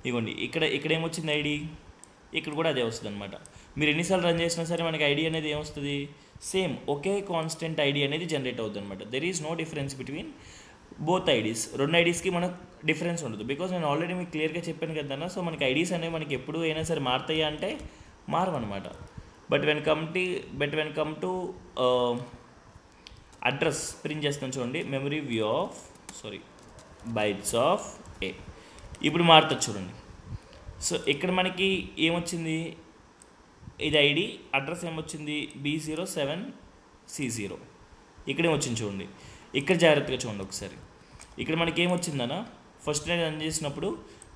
ఇవ్వండి, ఇక్కడ ఏమొచ్చింది ఐడి, ఇక్కడ కూడా అదే వస్తుంది అనమాట. మీరు ఎన్నిసార్లు రన్ చేసినా సరే మనకి ఐడి అనేది ఏమొస్తుంది? సేమ్ ఒకే కాన్స్టెంట్ ఐడి అనేది జనరేట్ అవుతుంది అనమాట. There is no difference between both IDs, రెండు ఐడీస్కి మనకు డిఫరెన్స్ ఉండదు. బికాజ్ నేను ఆల్రెడీ మీకు క్లియర్గా చెప్పాను కదన్నా. సో మనకి ఐడీస్ అనేవి మనకి ఎప్పుడు అయినా సరే మారుతాయా అంటే మారవన్నమాట. But when come to address print చేస్తాను చూడండి, memory view of bytes of a. ఇప్పుడు మారుతుంది చూడండి. సో ఇక్కడ మనకి ఏమొచ్చింది, ఇది ఐడి, అడ్రస్ ఏమొచ్చింది B07C0. ఇక్కడ ఏమొచ్చింది చూడండి, ఇక్కడ జాగ్రత్తగా చూడండి ఒకసారి. ఇక్కడ మనకి ఏమొచ్చిందన్నా, ఫస్ట్ నేను రన్ చేసినప్పుడు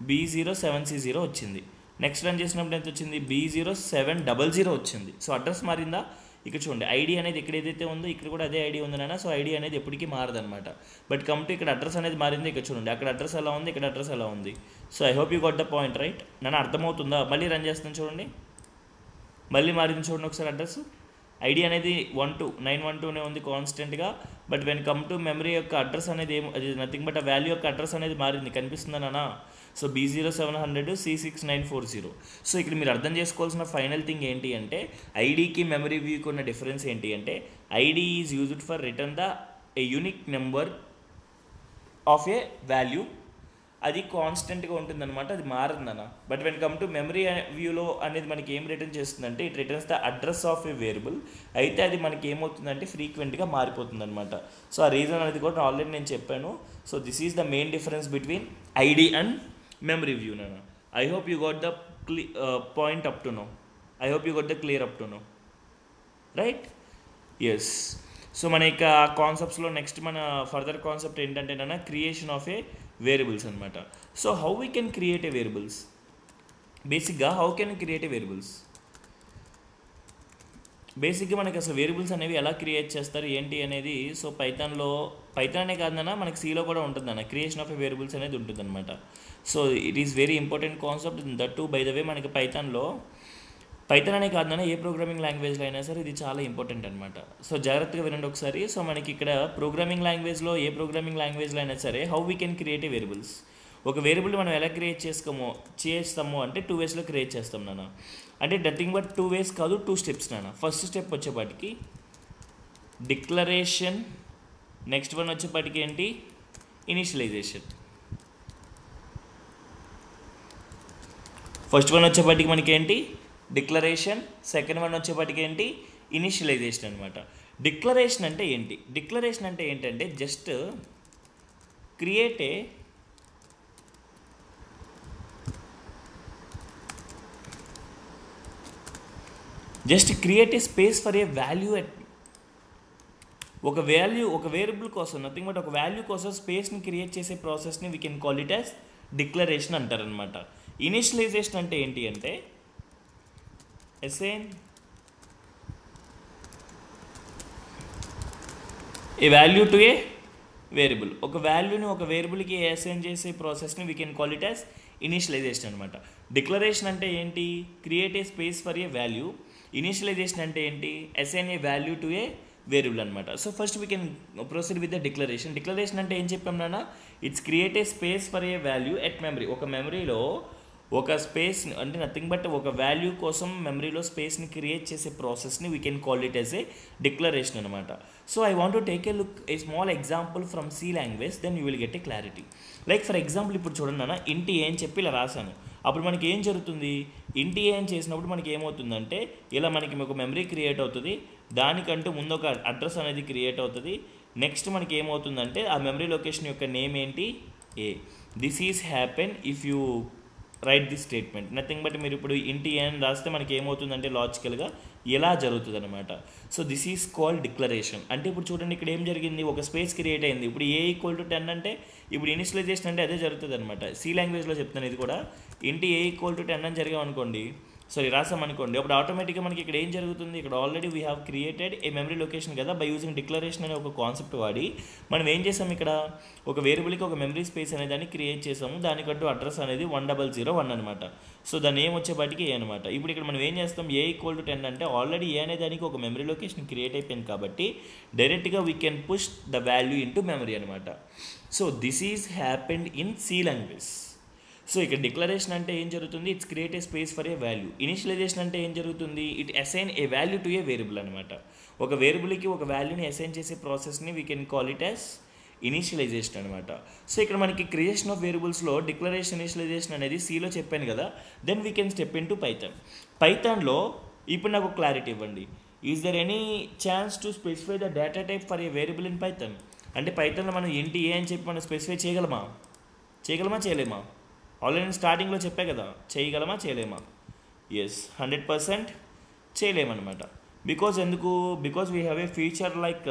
B07C0 వచ్చింది. నెక్స్ట్ రన్ చేసినప్పుడు ఎంత వచ్చింది, B0700 వచ్చింది. సో అడ్రస్ మారిందా, ఇక్కడ చూడండి. ఐడి అనేది ఇక్కడ ఏదైతే ఉందో ఇక్కడ కూడా అదే ఐడి ఉందనైనా. సో ఐడి అనేది ఎప్పటికీ మారదనమాట. బట్ కమ్ టు ఇక్కడ అడ్రస్ అనేది మారింది. ఇక్కడ చూడండి, అక్కడ అడ్రస్ ఎలా ఉంది, ఇక్కడ అడ్రస్ ఎలా ఉంది. So I hope you got the point right. నన్ను అర్థమవుతుందా? మళ్ళీ రన్ చేస్తాను చూడండి, మళ్ళీ మారింది చూడండి ఒకసారి అడ్రస్. ఐడి అనేది 912నే ఉంది కాన్స్టెంట్గా. But when come to memory యొక్క అడ్రస్ అనేది అది నథింగ్ బట్ ఆ వాల్యూ యొక్క అడ్రస్ అనేది మారింది. కనిపిస్తుందనా? So B0700 C6940. సో ఇక్కడ మీరు అర్థం చేసుకోవాల్సిన ఫైనల్ థింగ్ ఏంటి అంటే, ఐడికి మెమరీ వ్యూకి ఉన్న డిఫరెన్స్ ఏంటి అంటే, ID is used for return the a unique number of a value. అది కాన్స్టెంట్గా ఉంటుందన్నమాట, అది మారిందన్న. But when come to memory వ్యూలో అనేది మనకి ఏం రిటర్న్ చేస్తుందంటే, it returns the address of a variable. అయితే అది మనకి ఏమవుతుందంటే ఫ్రీక్వెంట్గా మారిపోతుంది అనమాట. సో ఆ రీజన్ అనేది కూడా ఆల్రెడీ నేను చెప్పాను. So this is the main difference between ID and memory view nana. I hope you got the point up to now. I hope you got the clear up to now, right? Yes. So manaka concepts lo next mana further concept entante nana, creation of a variables anamata. So how we can create a variables? Basic ga how can we create a variables? బేసిక్గా మనకి అసలు variables అనేవి ఎలా create చేస్తారు ఏంటి అనేది. So Python అనే కాదన్నా, మనకి సీలో కూడా ఉంటుందన్న, క్రియేషన్ ఆఫ్ ఏ వేరియబుల్స్ అనేది ఉంటుందన్నమాట. So it is very important concept. That to buy the way మనకి పైథాన్ అనే కాదన్నా, ఏ ప్రోగ్రామింగ్ లాంగ్వేజ్లో అయినా సరే ఇది చాలా ఇంపార్టెంట్ అనమాట. సో జాగ్రత్తగా వినండి ఒకసారి. సో మనకి ఇక్కడ ప్రోగ్రామింగ్ లాంగ్వేజ్లో, ఏ ప్రోగ్రామింగ్ లాంగ్వేజ్లో అయినా సరే, how we can create A variables. ఒక వేరియబుల్ మనం ఎలా క్రియేట్ చేస్తాము అంటే 2 వేస్లో క్రియేట్ చేస్తాం నాన్న. అంటే నథింగ్ బట్ 2 వేస్ కాదు, 2 స్టెప్స్ నాన్న. ఫస్ట్ స్టెప్ వచ్చేపాటికి డిక్లరేషన్, నెక్స్ట్ వన్ వచ్చేపాటికి ఏంటి, ఇనిషియలైజేషన్. ఫస్ట్ వన్ వచ్చేపాటికి మనకి ఏంటి, డిక్లరేషన్. సెకండ్ వన్ వచ్చేపాటికి ఏంటి, ఇనిషియలైజేషన్ అనమాట. డిక్లరేషన్ అంటే ఏంటంటే just create a space for a value at ఒక వేరియబుల్ కోసం, నథింగ్ బట్ ఒక వాల్యూ కోసం స్పేస్ని క్రియేట్ చేసే ప్రాసెస్ని we can call it as declaration అంటారనమాట. ఇనిషియలైజేషన్ అంటే ఏంటి అంటే, assign a value to a variable. ఒక వాల్యూని ఒక వేరియబుల్కి అసైన్ చేసే ప్రాసెస్ని we can call it as initialisation అనమాట. డిక్లరేషన్ అంటే ఏంటి, create a space for a value. Initialisation అంటే ఏంటి, assign a value to a variable అనమాట. So first we can proceed with the declaration. Declaration అంటే ఏం చెప్పాం నాన్న, it's create a space for a value at memory. ఒక మెమరీలో ఒక స్పేస్ అంటే నథింగ్ బట్ ఒక వాల్యూ కోసం మెమరీలో స్పేస్ని క్రియేట్ చేసే ప్రాసెస్ని we can call it as a declaration అనమాట. So I want to take a look a small example from C language, then you will get a clarity. Like for example ఇప్పుడు చూడండి నాన్న, ఇంటి ఏ అని చెప్పి ఇలా రాశాను. అప్పుడు మనకి ఏం జరుగుతుంది, ఇంటి ఏ అని చేసినప్పుడు మనకి ఏమవుతుందంటే, ఇలా మనకి ఒక మెమరీ క్రియేట్ అవుతుంది. దానికంటూ ముందు ఒక అడ్రస్ అనేది క్రియేట్ అవుతుంది. నెక్స్ట్ మనకి ఏమవుతుందంటే, ఆ మెమరీ లొకేషన్ యొక్క నేమ్ ఏంటి, a. This is happen if you write this statement. Nothing but మీరు ఇప్పుడు ఇంటి ఏ అని రాస్తే మనకి ఏమవుతుందంటే లాజికల్గా ఎలా జరుగుతుంది అనమాట. So this is called declaration. అంటే ఇప్పుడు చూడండి, ఇక్కడ ఏం జరిగింది, ఒక స్పేస్ క్రియేట్ అయింది. ఇప్పుడు ఏ ఈక్వల్ టు 10 అంటే ఇప్పుడు ఇనిషియలైజేషన్ అంటే అదే జరుగుతుంది అనమాట. సి లాంగ్వేజ్లో చెప్తాను ఇది కూడా. ఇంటి ఏ ఈక్వల్ టు 10 అని జరిగామనుకోండి, రాసామనుకోండి, అప్పుడు ఆటోమేటిక్గా మనకి ఇక్కడ ఏం జరుగుతుంది, ఇక్కడ already we have created a memory location కదా బై యూజింగ్ డిక్లరేషన్ అనే ఒక కాన్సెప్ట్ వాడి మనం ఏం చేసాం, ఇక్కడ ఒక వేరియబుల్కి ఒక మెమరీ స్పేస్ అనే దాన్ని క్రియేట్ చేసాము. దానికంటూ అడ్రస్ అనేది 1001 అనమాట. సో దాని ఏం వచ్చేపాటికి ఏ అనమాట. ఇప్పుడు ఇక్కడ మనం ఏం చేస్తాం, ఏ ఈక్వల్ టు 10 అంటే ఆల్రెడీ ఏ అనే దానికి ఒక మెమరీ లొకేషన్ క్రియేట్ అయిపోయింది కాబట్టి డైరెక్ట్గా we can push the value into memory అనమాట. So this is happened in C language. So ఇక్కడ డిక్లరేషన్ అంటే ఏం జరుగుతుంది, it's create a space for a value. Initialisation అంటే ఏం జరుగుతుంది, it assign a value to a variable అనమాట. ఒక వేరియబుల్కి ఒక వాల్యూని అసైన్ చేసే ప్రాసెస్ని we can call it as initialisation అనమాట. సో ఇక్కడ మనకి క్రియేషన్ ఆఫ్ వేరియబుల్స్లో డిక్లరేషన్ ఇనిషియలైజేషన్ అనేది సిలో చెప్పాను కదా. Then we can step in to పైథాన్లో ఇప్పుడు నాకు క్లారిటీ ఇవ్వండి. Is there any chance to specify the data type for a variable in Python? అంటే పైథాన్లో మనం ఏంటి ఏ అని చెప్పి మనం స్పెసిఫై చేయగలమా చేయలేమా? ఆల్రెడీ నేను స్టార్టింగ్లో చెప్పా కదా, చేయగలమా చేయలేమా? ఎస్, 100% చేయలేమన్నమాట. Because we have a feature like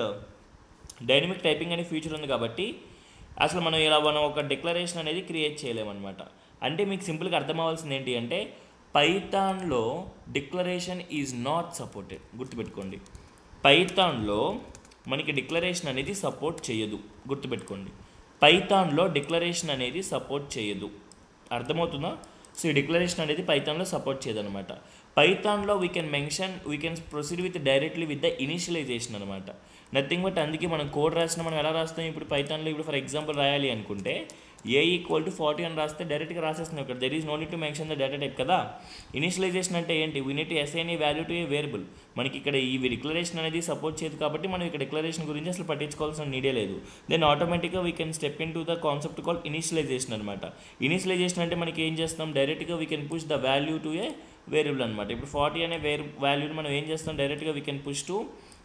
dynamic typing అనే ఫీచర్ ఉంది కాబట్టి అసలు మనం ఒక డిక్లరేషన్ అనేది క్రియేట్ చేయలేమన్నమాట. అంటే మీకు సింపుల్గా అర్థం అవ్వాల్సింది ఏంటి అంటే పైథాన్లో డిక్లరేషన్ ఈజ్ నాట్ సపోర్టెడ్. గుర్తుపెట్టుకోండి, పైథాన్లో మనకి డిక్లరేషన్ అనేది సపోర్ట్ చేయదు. గుర్తుపెట్టుకోండి, పైథాన్లో డిక్లరేషన్ అనేది సపోర్ట్ చేయదు. అర్థమవుతుందా? సో ఈ డిక్లరేషన్ అనేది పైథాన్లో సపోర్ట్ చేయదనమాట. పైథాన్లో we can proceed with directly with the initialization అనమాట. నథింగ్ బట్ అందుకే మనం కోడ్ రాసిన మనం ఎలా రాస్తాం ఇప్పుడు పైథాన్లో? ఇప్పుడు ఫర్ ఎగ్జాంపుల్ రాయాలి అనుకుంటే a = 40 అని రాస్తే డైరెక్ట్గా రాసేస్తున్నాం. ఇక్కడ there is no need to mention the data type కదా. ఇనిషియలైజేషన్ అంటే ఏంటి? We need to assign a value to a variable. మనకి ఇక్కడ ఈ డిక్లరేషన్ అనేది సపోర్ట్ చేయదు కాబట్టి మనం ఇక్కడ డిక్లరేషన్ గురించి అసలు పట్టించుకోవాల్సిన నీడే లేదు. దెన్ ఆటోమేటిక్గా we can step in to the concept call initialisation అనమాట. ఇనిషియలైజేషన్ అంటే మనకి ఏం చేస్తాం? డైరెక్ట్గా we can push the value to a variable అనమాట. ఇప్పుడు 40 అనే వాల్యూని మనం ఏం చేస్తాం? డైరెక్ట్గా we can push to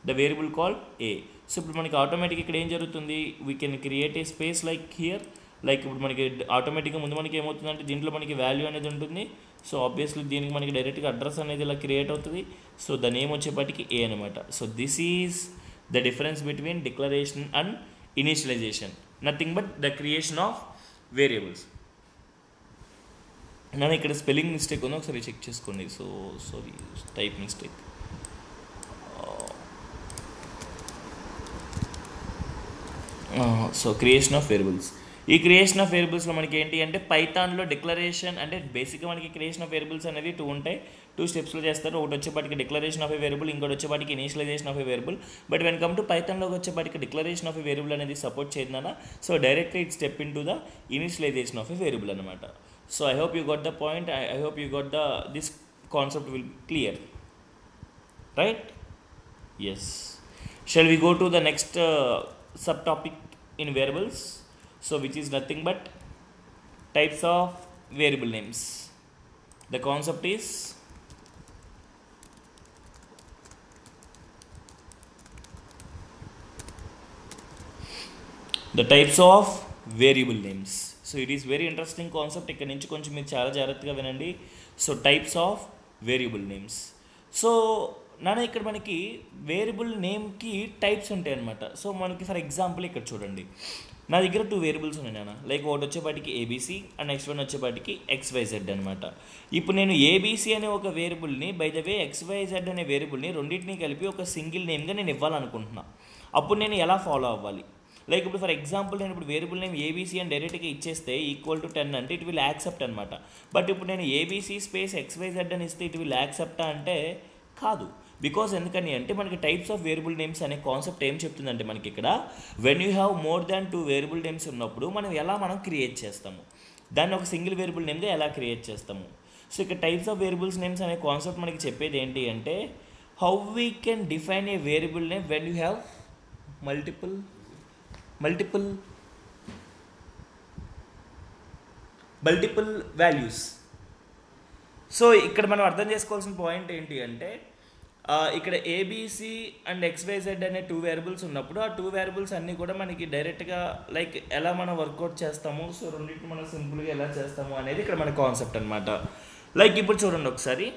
the variable call a. So ఇప్పుడు మనకి ఆటోమేటిక్గా ఇక్కడ ఏం జరుగుతుంది? We can create a space like here. Like ఇప్పుడు మనకి ఆటోమేటిక్గా ముందు మనకి ఏమవుతుందంటే దీంట్లో మనకి వాల్యూ అనేది ఉంటుంది. సో ఆబ్వియస్లీ దీనికి మనకి డైరెక్ట్గా అడ్రస్ అనేది ఇలా క్రియేట్ అవుతుంది. సో ద నేమ్ వచ్చేపటికి ఏ అనమాట. So this is the difference between declaration and initialisation. Nothing but the creation of variables. నేను ఇక్కడ స్పెల్లింగ్ మిస్టేక్ ఉందో ఒకసారి చెక్ చేసుకోండి. So sorry, type mistake. So creation of variables. ఈ creation of వేరియబుల్స్లో మనకి ఏంటి అంటే పైథాన్లో డిక్లరేషన్ అంటే బేసిక్గా మనకి క్రియేషన్ ఆఫ్ వేరియబుల్స్ అనేది 2 ఉంటాయి. 2 స్టెప్స్లో చేస్తారు. ఒకటి వచ్చేపాటికి డిక్లరేషన్ ఆఫ్ ఏ వేరియబుల్, ఇంకోటి వచ్చేపాటికి initialization of a variable. But when come to పైథాన్లోకి వచ్చేపాటికి డిక్లరేషన్ ఆఫ్ ఏ వేరియబుల్ అనేది సపోర్ట్ చేయదన్నా. So directly it step in to the initialization of a variable అనమాట. So I hope you got the point. I hope you got this concept will clear, right? Yes. Shall we go to the next subtopic in variables? So which is nothing but types of variable names. The concept is the types of variable names. So it is very interesting concept. ఇక్కడ నుంచి కొంచెం మీరు చాలా జాగ్రత్తగా వినండి. So types of variable names. So నాన్న ఇక్కడ మనకి వేరియబుల్ నేమ్కి టైప్స్ ఉంటాయి అనమాట. సో మనకి ఫర్ ఎగ్జాంపుల్ ఇక్కడ చూడండి, నా దగ్గర 2 వేరియబుల్స్ ఉన్నాయి నాన్న. లైక్ ఒకటి వచ్చేపాటికి ఏబీసీ అండ్ నెక్స్ట్ వన్ వచ్చేపాటికి XYZ అనమాట. ఇప్పుడు నేను ఏబీసీ అనే ఒక వేరియబుల్ని బై ద వే XYZ అనే వేరియబుల్ని రెండింటిని కలిపి ఒక సింగిల్ నేమ్గా నేను ఇవ్వాలనుకుంటున్నా. అప్పుడు నేను ఎలా ఫాలో అవ్వాలి? లైక్ ఇప్పుడు ఫర్ ఎగ్జాంపుల్ నేను ఇప్పుడు వేరియబుల్ నేమ్ ఏబీసీ అని డైరెక్ట్గా ఇచ్చేస్తే =10 అంటే ఇట్ విల్ యాక్సెప్ట్ అనమాట. బట్ ఇప్పుడు నేను ఏబీసీ స్పేస్ XYZ అని ఇస్తే ఇట్ విల్ యాక్సెప్టా అంటే కాదు. బికాజ్ ఎందుకని అంటే మనకి టైప్స్ ఆఫ్ వేరియబుల్ నేమ్స్ అనే కాన్సెప్ట్ ఏం చెప్తుందంటే మనకి ఇక్కడ when you have more than 2 variable names ఉన్నప్పుడు మనం క్రియేట్ చేస్తాము, దాన్ని ఒక సింగిల్ వేరియబుల్ నేమ్గా ఎలా క్రియేట్ చేస్తాము. సో ఇక్కడ టైప్స్ ఆఫ్ వేరియబుల్స్ నేమ్స్ అనే కాన్సెప్ట్ మనకి చెప్పేది ఏంటి అంటే how we can define A variable name when you have multiple values. So ఇక్కడ మనం అర్థం చేసుకోవాల్సిన పాయింట్ ఏంటి అంటే ఇక్కడ ఏబీసీ అండ్ XYZ అనే 2 వేరియబుల్స్ ఉన్నప్పుడు ఆ 2 వేరియబుల్స్ అన్నీ కూడా మనకి డైరెక్ట్గా లైక్ ఎలా మనం వర్కౌట్ చేస్తాము, సో రెండింటిని మనం సింపుల్గా ఎలా చేస్తాము అనేది ఇక్కడ మన కాన్సెప్ట్ అనమాట. లైక్ ఇప్పుడు చూడండి ఒకసారి,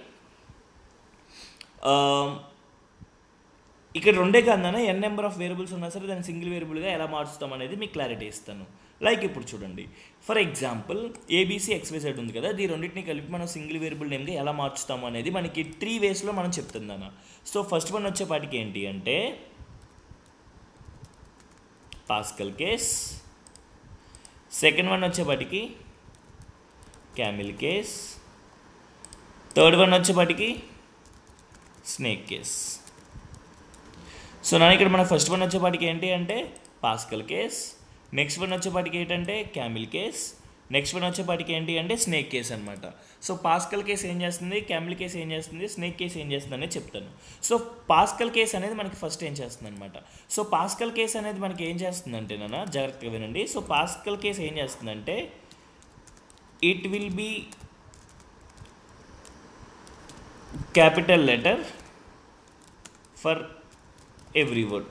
ఇక్కడ 2 కాదన్నా n నెంబర్ ఆఫ్ వేరియబుల్స్ ఉన్నా సరే దాన్ని సింగిల్ వేరియబుల్గా ఎలా మార్చుతాం అనేది మీకు క్లారిటీ ఇస్తాను. లైక్ ఇప్పుడు చూడండి, ఫర్ ఎగ్జాంపుల్ ఏబీసీ XYZ ఉంది కదా, ఈ రెండింటిని కలిపి మనం సింగిల్ వేరియబుల్ నేమ్గా ఎలా మార్చుతాము అనేది మనకి 3 వేస్లో మనం చెప్తుందన్న. సో ఫస్ట్ వన్ వచ్చేపాటికి ఏంటి అంటే పాస్కల్ కేస్, సెకండ్ వన్ వచ్చేపాటికి క్యామిల్ కేస్, థర్డ్ వన్ వచ్చేపాటికి స్నేక్ కేస్. సో నా ఇక్కడ మన ఫస్ట్ వన్ వచ్చేపాటికి ఏంటి అంటే పాస్కల్ కేస్, నెక్స్ట్ వన్ వచ్చేపాటికి ఏంటంటే క్యామిల్ కేస్, నెక్స్ట్ వన్ వచ్చేపాటికి ఏంటి అంటే స్నేక్ కేస్ అనమాట. సో పాస్కల్ కేస్ ఏం చేస్తుంది, క్యామిల్ కేస్ ఏం చేస్తుంది, స్నేక్ కేస్ ఏం చేస్తుంది అనేది చెప్తాను. సో పాస్కల్ కేస్ అనేది మనకి ఫస్ట్ ఏం చేస్తుంది అనమాట. సో పాస్కల్ కేస్ అనేది మనకి ఏం చేస్తుందంటే నాన్న జాగ్రత్తగా వినండి. సో పాస్కల్ కేస్ ఏం చేస్తుందంటే it will be capital letter for every word.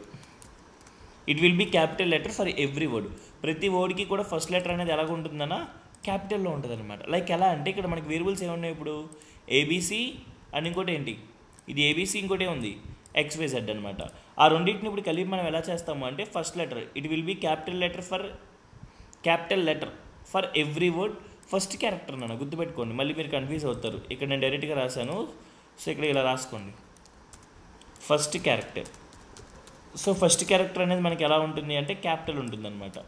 It will be capital letter for every word. ప్రతి వర్డ్కి కూడా ఫస్ట్ లెటర్ అనేది ఎలాగ ఉంటుందన్నా క్యాపిటల్లో ఉంటుంది అనమాట. లైక్ ఎలా అంటే ఇక్కడ మనకి వేరియబుల్స్ ఏమున్నాయి ఇప్పుడు ఏబీసీ అండ్ ఇంకోటి ఏంటి, ఇది ఏబీసీ ఇంకోటి ఉంది XYZ అనమాట. ఆ రెండింటిని ఇప్పుడు కలిపి మనం ఎలా చేస్తాము అంటే first letter it will be capital letter for every word first character అన్న గుర్తుపెట్టుకోండి. మళ్ళీ మీరు కన్ఫ్యూజ్ అవుతారు. ఇక్కడ నేను డైరెక్ట్గా రాశాను, సో ఇక్కడ ఇలా రాసుకోండి first character. So first character అనేది మనకి ఎలా ఉంటుంది అంటే క్యాపిటల్ ఉంటుంది అనమాట.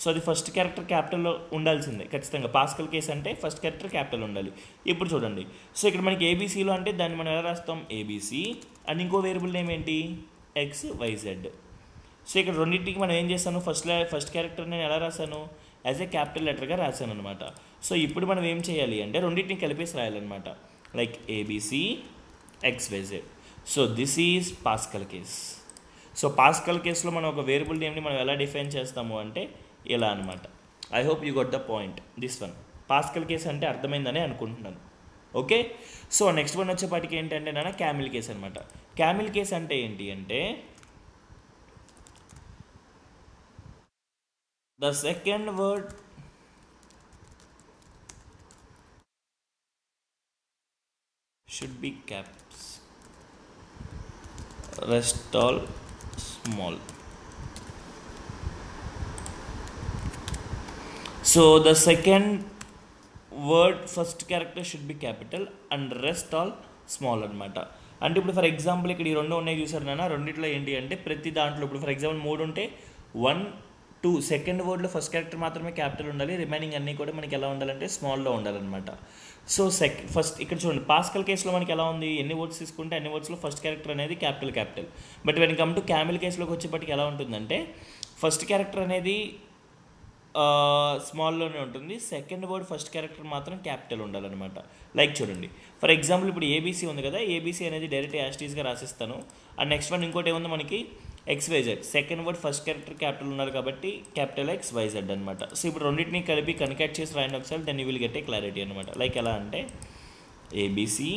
సో అది ఫస్ట్ క్యారెక్టర్ క్యాపిటల్లో ఉండాల్సిందే ఖచ్చితంగా. పాస్కల్ కేస్ అంటే ఫస్ట్ క్యారెక్టర్ క్యాపిటల్ ఉండాలి. ఇప్పుడు చూడండి, సో ఇక్కడ మనకి ఏబీసీలో అంటే దాన్ని మనం ఎలా రాస్తాం ఏబీసీ అండ్ ఇంకో వేరియబుల్ నేమ్ ఏంటి XYZ. సో ఇక్కడ రెండింటికి మనం ఏం చేస్తాను ఫస్ట్ క్యారెక్టర్ నేను ఎలా రాశాను యాజ్ ఏ క్యాపిటల్ లెటర్గా రాశాను అనమాట. సో ఇప్పుడు మనం ఏం చేయాలి అంటే రెండింటిని కలిపేసి రాయాలన్నమాట. Like ABC XYZ. So this is Pascal case. So Pascal కేసులో మనం ఒక వేరియబుల్ నేమ్ని మనం ఎలా డిఫైన్ చేస్తాము అంటే ఇలా అనమాట. I hope you got the point. This one pascal case అంటే అర్థమైందని అనుకుంటున్నాను. ఓకే, సో నెక్స్ట్ వన్ వచ్చేపాటికి ఏంటంటే నాన్న క్యామిల్ కేస్ అనమాట. క్యామిల్ కేస్ అంటే ఏంటి అంటే the second word should be caps, rest all small. So the second word first character should be capital and rest all small అనమాట. అంటే ఇప్పుడు ఫర్ ఎగ్జాంపుల్ ఇక్కడ ఈ రెండు ఉన్నాయి చూసారు నాన్న, రెండిట్లో ఏంటి అంటే ప్రతి దాంట్లో ఇప్పుడు ఫర్ ఎగ్జాంపుల్ 3 ఉంటే 1, 2 సెకండ్ వర్డ్లో ఫస్ట్ క్యారెక్టర్ మాత్రమే క్యాపిటల్ ఉండాలి, రిమైనింగ్ అన్నీ కూడా మనకి ఎలా ఉండాలంటే స్మాల్లో ఉండాలన్నమాట. సో ఫస్ట్ ఇక్కడ చూడండి పాస్కల్ కేసులో మనకి ఎలా ఉంది, ఎన్ని వర్డ్స్ తీసుకుంటే అన్ని వర్డ్స్లో ఫస్ట్ క్యారెక్టర్ అనేది capital. But when come to camel కేసులోకి వచ్చేప్పటికి ఎలా ఉంటుందంటే ఫస్ట్ క్యారెక్టర్ అనేది స్మాల్లోనే ఉంటుంది, సెకండ్ వర్డ్ ఫస్ట్ క్యారెక్టర్ మాత్రం క్యాపిటల్ ఉండాలన్నమాట. లైక్ చూడండి ఫర్ ఎగ్జాంపుల్ ఇప్పుడు ఏబీసీ ఉంది కదా, ఏబీసీ అనేది డైరెక్ట్ యాస్టీస్గా రాసిస్తాను. అండ్ నెక్స్ట్ వన్ ఇంకోటి ఏముంది మనకి XYZ, second word first character capital ఉన్నారు కాబట్టి క్యాపిటల్ XYZ అనమాట. సో ఇప్పుడు రెండింటిని కలిపి కన్కాట్ చేసి రాయండి ఒకసారి, then you will get a clarity అనమాట. లైక్ ఎలా అంటే ABC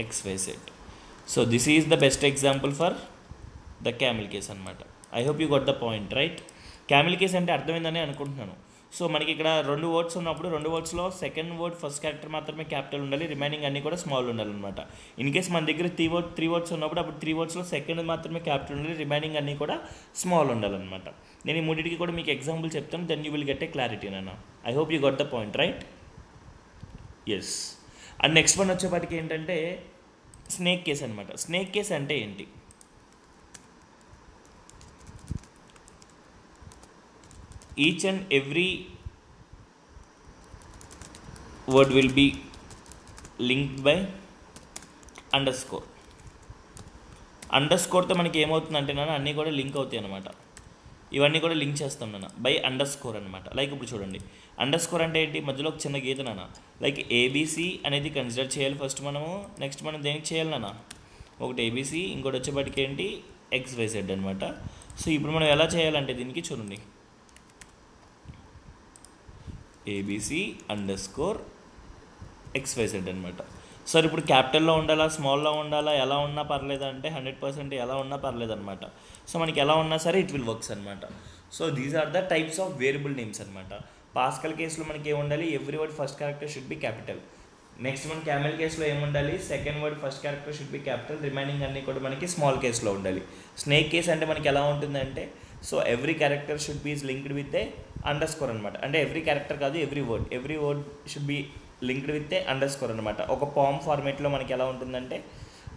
XYZ. So this is the best example for the camel case అనమాట. I hope you got the point right. Camel case అంటే అర్థమైందని అనుకుంటున్నాను. సో మనకి ఇక్కడ 2 వర్డ్స్ ఉన్నప్పుడు 2 వర్డ్స్లో సెకండ్ వర్డ్ ఫస్ట్ క్యారెక్టర్ మాత్రమే క్యాపిటల్ ఉండాలి, రిమైనింగ్ అన్నీ కూడా స్మాల్ ఉండాలన్నమాట. ఇన్ కేస్ మన దగ్గర 3 వర్డ్స్ ఉన్నప్పుడు అప్పుడు 3 వర్డ్స్లో సెకండ్ మాత్రమే క్యాపిటల్ ఉండాలి, రిమైనింగ్ అన్నీ కూడా స్మాల్ ఉండాలన్నమాట. నేను ఈ మూడింటికి కూడా మీకు ఎగ్జాంపుల్ చెప్తాను, then you will get a clarity నాన్న. I hope you got the point right. Yes. And next one వచ్చేపాటికి ఏంటంటే స్నేక్ కేస్ అనమాట. స్నేక్ కేస్ అంటే ఏంటి, each and every word will be linked by underscore. అండర్స్కోర్తో మనకి ఏమవుతుందంటే నాన్న అన్నీ కూడా లింక్ అవుతాయి అనమాట. ఇవన్నీ కూడా లింక్ చేస్తాం నాన్న బై అండర్స్కోర్ అనమాట. లైక్ ఇప్పుడు చూడండి అండర్స్కోర్ అంటే ఏంటి, మధ్యలో ఒక చిన్న గీత నాన్న. లైక్ ఏబీసీ అనేది కన్సిడర్ చేయాలి ఫస్ట్ మనము. నెక్స్ట్ మనం దేనికి చేయాలి నాన్న, ఒకటి ఏబీసీ, ఇంకోటి వచ్చేపాటికి ఏంటి XYZ అనమాట. సో ఇప్పుడు మనం ఎలా చేయాలంటే దీనికి చూడండి ఏబీసీ అండర్స్కోర్ XYZ అనమాట. సార్ ఇప్పుడు క్యాపిటల్లో ఉండాలా స్మాల్లో ఉండాలా ఎలా ఉన్నా పర్లేదు అంటే 100% ఎలా ఉన్నా పర్లేదు అనమాట. సో మనకి ఎలా ఉన్నా సరే ఇట్ విల్ వర్క్స్ అనమాట. So these are the types of variable names అనమాట. పాస్కల్ కేసులో మనకి ఏముండాలి, every word first character should be capital. Next మన క్యామెల్ కేసులో ఏముండాలి, second word first character should be capital, remaining అన్నీ కూడా మనకి స్మాల్ కేసులో ఉండాలి. స్నేక్ కేస్ అంటే మనకి ఎలా ఉంటుందంటే so every character should B linked with a underscore అనమాట. అంటే ఎవ్రీ క్యారెక్టర్ కాదు, every word should be linked with a underscore అనమాట. ఒక పామ్ ఫార్మేట్లో మనకి ఎలా ఉంటుందంటే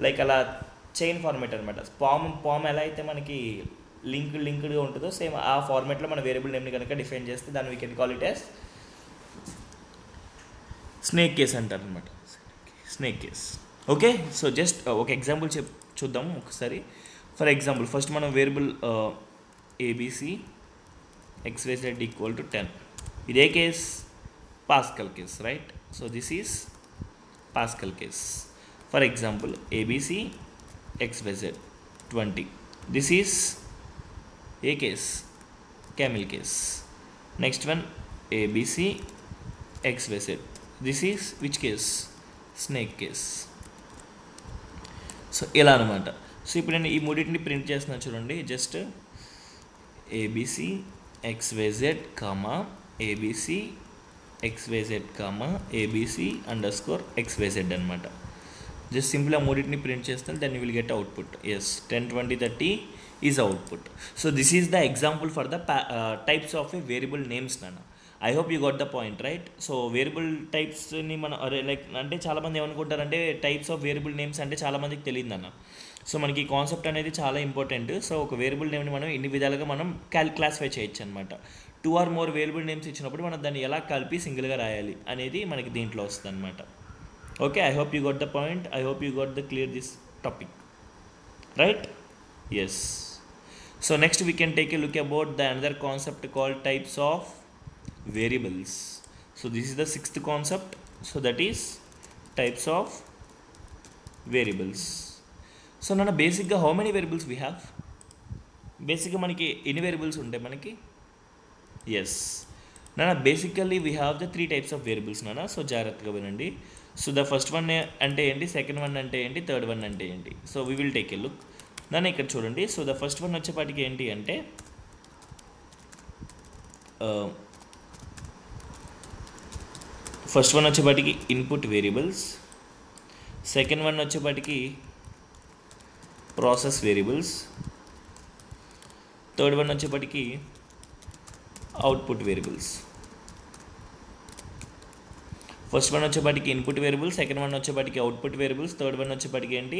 లైక్ అలా చైన్ ఫార్మేట్ అనమాట. పామ్ ఎలా అయితే మనకి లింక్డ్గా ఉంటుందో సేమ్ ఆ ఫార్మేట్లో మన వేరియబుల్ నేమ్ని కనుక డిఫైన్ చేస్తే దాన్ని we can call it as snake case అంటారు అనమాట. Snake case. Okay, so just ఒక ఎగ్జాంపుల్ చూద్దాము ఒకసారి. ఫర్ ఎగ్జాంపుల్ ఫస్ట్ మనం variable ABC XYZ equal to 10. ఇదే case Pascal case, right? So this is Pascal case. For example ABC XYZ 20. This is a case, camel case. Next one ABC XYZ. This is which case? Snake case. So ఇలా అనమాట. So ఇప్పుడు నేను ఈ మూడింటిని print చేస్తున్నాను చూడండి. Just ABC XYZ comma ABC XYZ comma ABC _XYZ అనమాట. Just simple ఆ మూడింటిని ప్రింట్ చేస్తాను, then you will get output. Yes, 10, 20, 30 is output. So this is the example for the types of a variable names నాన్న. I hope you got the point, right? So variable టైప్స్ని మనం like అంటే చాలామంది ఏమనుకుంటారంటే types of variable names అంటే చాలామందికి తెలియదు అన్న. సో మనకి ఈ కాన్సెప్ట్ అనేది చాలా ఇంపార్టెంట్. సో ఒక వేరియబుల్ నేమ్ని మనం ఇన్ని విధాలుగా మనం క్లాసిఫై చేయొచ్చు అనమాట. 2 or more వేరియబుల్ నేమ్స్ ఇచ్చినప్పుడు మనం దాన్ని ఎలా కలిపి సింగిల్గా రాయాలి అనేది మనకి దీంట్లో వస్తుంది అనమాట. Okay, I hope you got the point. I hope you got the clear this topic, right? Yes. So next we can take a look about the another concept called types of variables. So this is the 6th concept. So that is types of variables. So nana basic ga how many variables we have? Basic ga maniki any variables unte maniki? Yes. Nana basically we have the 3 types of variables nana. So జాగ్రత్తగా వినండి. So the first one అంటే ఏంటి, second one అంటే ఏంటి, third one అంటే ఏంటి. So we will take a look. దాన్ని ఇక్కడ చూడండి. సో ద ఫస్ట్ వన్ వచ్చేపాటికి ఏంటి అంటే ఫస్ట్ వన్ వచ్చేపాటికి ఇన్పుట్ వేరియబుల్స్, సెకండ్ వన్ వచ్చేపాటికి ప్రాసెస్ వేరియబుల్స్, థర్డ్ వన్ వచ్చేపాటికి అవుట్పుట్ వేరియబుల్స్. ఫస్ట్ వన్ వచ్చేపాటికి ఇన్పుట్ వేరియబుల్స్, సెకండ్ వన్ వచ్చేపాటికి అవుట్పుట్ వేరియబుల్స్, థర్డ్ వన్ వచ్చేపాటికి ఏంటి,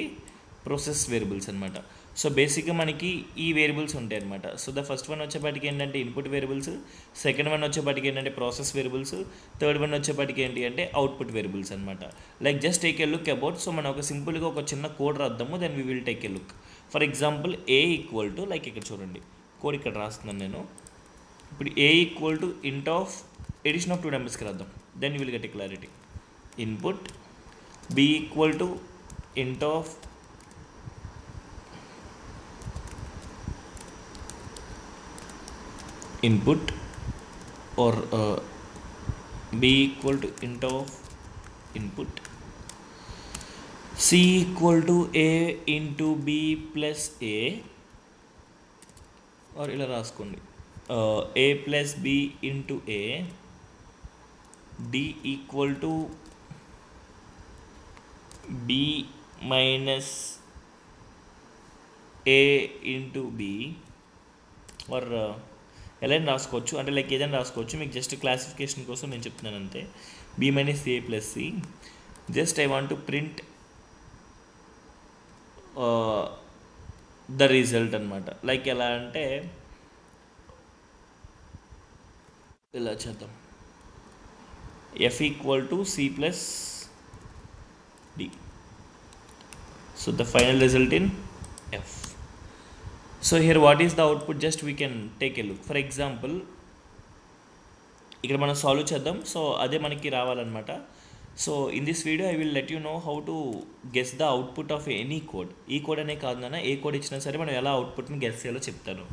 ప్రాసెస్ వేరియబుల్స్ అనమాట. సో బేసిక్గా మనకి ఈ వేరియబుల్స్ ఉంటాయి అనమాట. సో ద ఫస్ట్ వన్ వచ్చేపాటికి ఏంటంటే ఇన్పుట్ వేరియబుల్స్, సెకండ్ వన్ వచ్చేపాటికి ఏంటంటే ప్రాసెస్ వేరియబుల్స్, థర్డ్ వన్ వచ్చేపాటికి ఏంటి అంటే అవుట్పుట్ వేరియబుల్స్ అనమాట. Like just take a look about. So మనం ఒక సింపుల్గా ఒక చిన్న కోడ్ రాద్దాము, then we will take a look. For example A equal to, like ఇక్కడ చూడండి కోడ్ ఇక్కడ రాస్తున్నాను నేను. ఇప్పుడు A equal to int of addition of 2 నెంబర్స్కి రాద్దాం, then you will get a clarity. Input B equal to int of input or B equal to int of input, C equal to A into B plus A, or ఇలా రాసుకోండి A plus B into A, D equal to B minus A into B, or ఎలా రాసుకోవచ్చు అంటే like ఏదైనా రాసుకోవచ్చు. మీకు just classification కోసం నేను చెప్తున్నాను అంతే. B minus A plus C. Just I want to print the result అనమాట. లైక్ ఎలా అంటే ఇలా చేద్దాం, F equal to C plus D. So the final result in F. So here what is the output? Just we can take a look. For example, ఇక్కడ మనం solve చేద్దాం. So అదే మనకి రావాలన్నమాట. So in this video I will let you know how to guess the output of any code. ఈ code అనే కాదు నాన్న, ఏ కోడ్ ఇచ్చినా సరే మనం ఎలా అవుట్పుట్ని గెస్ చేయాలో చెప్తాను.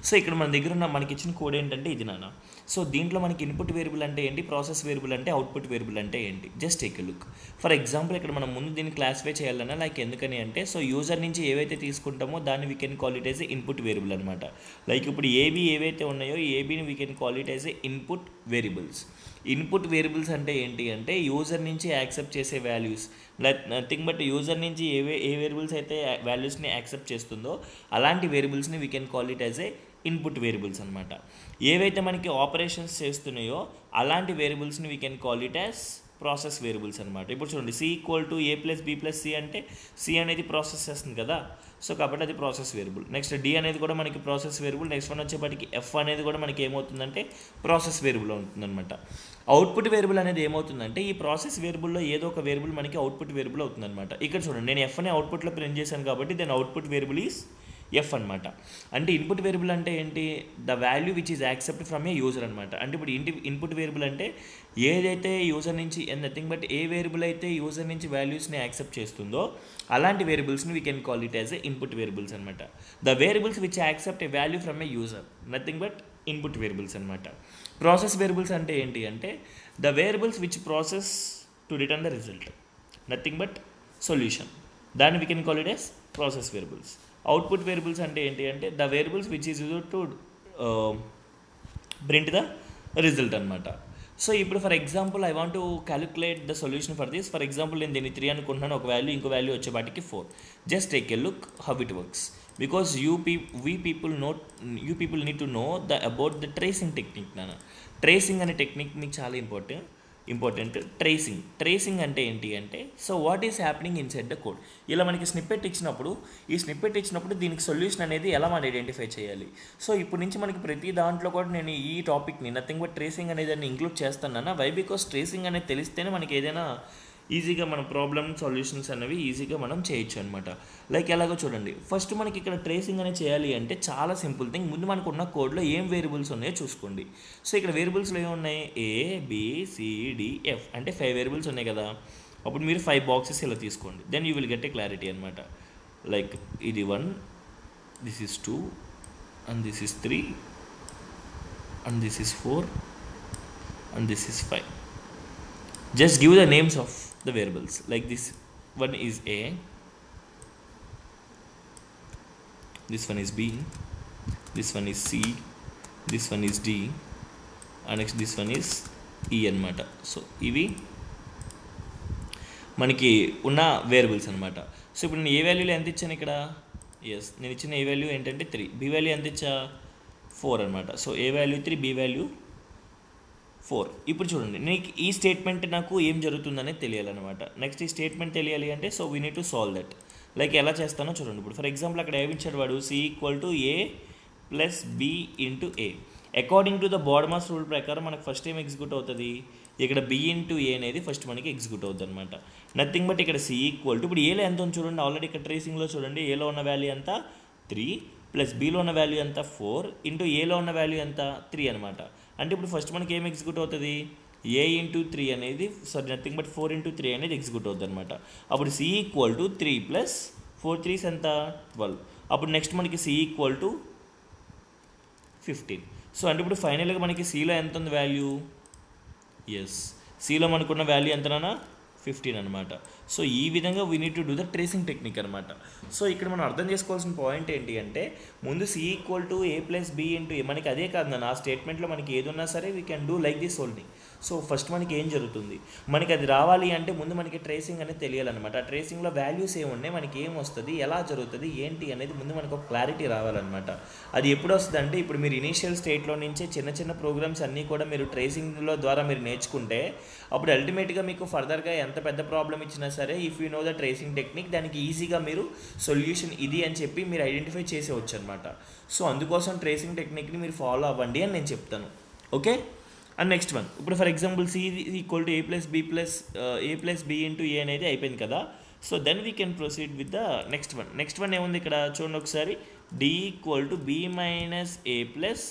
సో ఇక్కడ మన దగ్గర ఉన్న మనకి ఇచ్చిన కోడ్ ఏంటంటే ఇది నాన్న. సో దీంట్లో మనకి ఇన్పుట్ వేరియబుల్ అంటే ఏంటి, ప్రాసెస్ వేరియబుల్ అంటే, అవుట్పుట్ వేరియబుల్ అంటే ఏంటి, just take a look. For example ఇక్కడ మనం ముందు దీన్ని క్లాసిఫై చేయాలన్నా, లైక్ ఎందుకని అంటే సో యూజర్ నుంచి ఏవైతే తీసుకుంటామో దాన్ని we can call it as a input variable అనమాట. లైక్ ఇప్పుడు ఏబీ ఏవైతే ఉన్నాయో ఈ ఏబీని we can call it as a input variables. Input variables అంటే ఏంటి అంటే యూజర్ నుంచి యాక్సెప్ట్ చేసే వాల్యూస్, నథింగ్ బట్ యూజర్ నుంచి ఏ వేరియబుల్స్ అయితే వాల్యూస్ని యాక్సెప్ట్ చేస్తుందో అలాంటి వేరియబుల్స్ని we can call it as a input variables అనమాట. ఏవైతే మనకి ఆపరేషన్స్ చేస్తున్నాయో అలాంటి వేరియబుల్స్ని we can call it as process variables అనమాట. ఇప్పుడు చూడండి C equal to A plus B plus C అంటే C అనేది ప్రాసెస్ చేస్తుంది కదా, సో కాబట్టి అది ప్రాసెస్ వేరియబుల్. నెక్స్ట్ D అనేది కూడా మనకి ప్రాసెస్ వేరియబుల్. నెక్స్ట్ వన్ వచ్చేప్పటికి F అనేది కూడా మనకి ఏమవుతుందంటే ప్రాసెస్ వేరియబుల్ అవుతుందన్నమాట. అవుట్పుట్ వేరియబుల్ అనేది ఏమవుతుందంటే ఈ ప్రాసెస్ వేరియబుల్లో ఏదో ఒక వేరియబుల్ మనకి అవుట్పుట్ వేరియబుల్ అవుతుందన్నమాట. ఇక్కడ చూడండి నేను F అనే అవుట్పుట్లో ప్రింట్ చేశాను కాబట్టి then output variable is F అనమాట. అంటే ఇన్పుట్ వేరియబుల్ అంటే ఏంటి, the value which is accept from a user అనమాట. అంటే ఇప్పుడు ఇన్పుట్ వేరియబుల్ అంటే ఏదైతే యూజర్ నుంచి నథింగ్ బట్ ఏ వేరియబుల్ అయితే యూజర్ నుంచి వాల్యూస్ని యాక్సెప్ట్ చేస్తుందో అలాంటి వేరియబుల్స్ని we can call it as a input variables అనమాట. The variables which accept a value from a user, nothing but input variables అనమాట. ప్రాసెస్ వేరియబుల్స్ అంటే ఏంటి అంటే the variables which process to return the result, nothing but solution, దాన్ని we can call it as process variables. Output variables అంటే ఏంటి అంటే the variables which is used to print the result అనమాట. So ఇప్పుడు for example I want to calculate the solution for this. For example నేను దీన్ని 3 అనుకుంటున్నాను, ఒక value ఇంకో వాల్యూ వచ్చేపాటికి 4. Just take a look how it works, because you people need to know about the tracing technique. Tracing అనే technique మీకు చాలా important. Tracing అంటే ఏంటి అంటే so what is happening inside the code. ఇలా మనకి స్నిప్పెట్ ఇచ్చినప్పుడు దీనికి సొల్యూషన్ అనేది ఎలా మనం ఐడెంటిఫై చేయాలి. సో ఇప్పుడు నుంచి మనకి ప్రతి దాంట్లో కూడా నేను ఈ టాపిక్ని నథింగ్ బట్ ట్రేసింగ్ అనేది దాన్ని ఇంక్లూడ్ చేస్తాను. వై బికాస్ ట్రేసింగ్ అనేది తెలిస్తేనే మనకి ఏదైనా ఈజీగా మన ప్రాబ్లమ్ సొల్యూషన్స్ అనేవి ఈజీగా మనం చేయొచ్చు అనమాట. లైక్ ఎలాగో చూడండి, ఫస్ట్ మనకి ఇక్కడ ట్రేసింగ్ అనేది చేయాలి అంటే చాలా సింపుల్ థింగ్. ముందు మనకు ఉన్న కోడ్లో ఏం వేరియబుల్స్ ఉన్నాయో చూసుకోండి. సో ఇక్కడ వేరియబుల్స్లో ఏమున్నాయి, ABCDF అంటే 5 వేరియబుల్స్ ఉన్నాయి కదా. అప్పుడు మీరు 5 బాక్సెస్ ఇలా తీసుకోండి, then you will get a clarity అనమాట. లైక్ ఇది 1, this is 2, and this is 3, and this is 4, and this is 5. Just give the names of the variables. Like this one is A, this one is B, this one is C, this one is D, and next this one is E అనమాట. So ఇవి మనకి ఉన్న variables అనమాట. So ఇప్పుడు నేను ఏ వాల్యూలో ఎంత ఇచ్చాను ఇక్కడ, నేను ఇచ్చిన ఏ వాల్యూ ఏంటంటే 3, బి వాల్యూ ఎంత ఇచ్చా 4 అనమాట. సో ఏ వాల్యూ 3, బి వాల్యూ 4. ఇప్పుడు చూడండి, నీకు ఈ స్టేట్మెంట్ నాకు ఏం జరుగుతుందనేది తెలియాలన్నమాట. నెక్స్ట్ ఈ స్టేట్మెంట్ తెలియాలి అంటే so we need to solve that. Like ఎలా చేస్తానో చూడండి. ఇప్పుడు ఫర్ ఎగ్జాంపుల్ అక్కడ ఏమిచ్చాడు వాడు, C = A + B × A. According to the BODMAS rule ప్రకారం మనకు ఫస్ట్ ఏం ఎగ్జిక్యూట్ అవుతుంది, ఇక్కడ B × A అనేది ఫస్ట్ మనకి ఎగ్జిక్యూట్ అవుతుంది అనమాట. నథింగ్ బట్ ఇక్కడ C ఇప్పుడు ఏలో ఎంత ఉంది చూడండి, ఆల్రెడీ ఇక్కడ ట్రేసింగ్లో చూడండి ఏలో ఉన్న వాల్యూ ఎంత 3 + బీలో ఉన్న వాల్యూ ఎంత 4 × ఏలో ఉన్న వాల్యూ ఎంత 3 అనమాట. అంటే ఇప్పుడు ఫస్ట్ మనకి ఏం ఎగ్జిక్యూట్ అవుతుంది, A × 3 అనేది నథింగ్ బట్ 4 × 3 అనేది ఎగ్జిక్యూట్ అవుతుంది అనమాట. అప్పుడు C = 3 + 4 3s ఎంత 12. అప్పుడు నెక్స్ట్ మనకి C = 15. సో అంటే ఇప్పుడు ఫైనల్గా మనకి Cలో ఎంత ఉంది వాల్యూ, Cలో మనకున్న వాల్యూ ఎంతనా 15 అనమాట. సో ఈ విధంగా we need to do the tracing technique అనమాట. సో ఇక్కడ మనం అర్థం చేసుకోవాల్సిన పాయింట్ ఏంటి అంటే ముందు C = A + B × A మనకి అదే కాదు నా స్టేట్మెంట్లో మనకి ఏది ఉన్నా సరే we can do like this only. So first మనకి ఏం జరుగుతుంది, మనకి అది రావాలి అంటే ముందు మనకి ట్రేసింగ్ అనేది తెలియాలన్నమాట. ఆ ట్రేసింగ్లో వాల్యూస్ ఏమున్నాయి, మనకి ఏం వస్తుంది, ఎలా జరుగుతుంది, ఏంటి అనేది ముందు మనకు ఒక క్లారిటీ రావాలన్నమాట. అది ఎప్పుడు వస్తుంది అంటే ఇప్పుడు మీరు ఇనీషియల్ స్టేట్లో నుంచే చిన్న ప్రోగ్రామ్స్ అన్నీ కూడా మీరు ట్రేసింగ్లో ద్వారా మీరు నేర్చుకుంటే అప్పుడు అల్టిమేట్గా మీకు ఫర్దర్గా ఎంత పెద్ద ప్రాబ్లం ఇచ్చినా సరే if you know the tracing technique దానికి ఈజీగా మీరు సొల్యూషన్ ఇది అని చెప్పి మీరు ఐడెంటిఫై చేసేవచ్చు అనమాట. సో అందుకోసం ట్రేసింగ్ టెక్నిక్ని మీరు ఫాలో అవ్వండి అని నేను చెప్తాను. ఓకే, అండ్ నెక్స్ట్ వన్ ఇప్పుడు for example C = A + B × A అనేది అయిపోయింది కదా. So then we can proceed with the next one ఏముంది ఇక్కడ చూడండి ఒకసారి, D = B - A +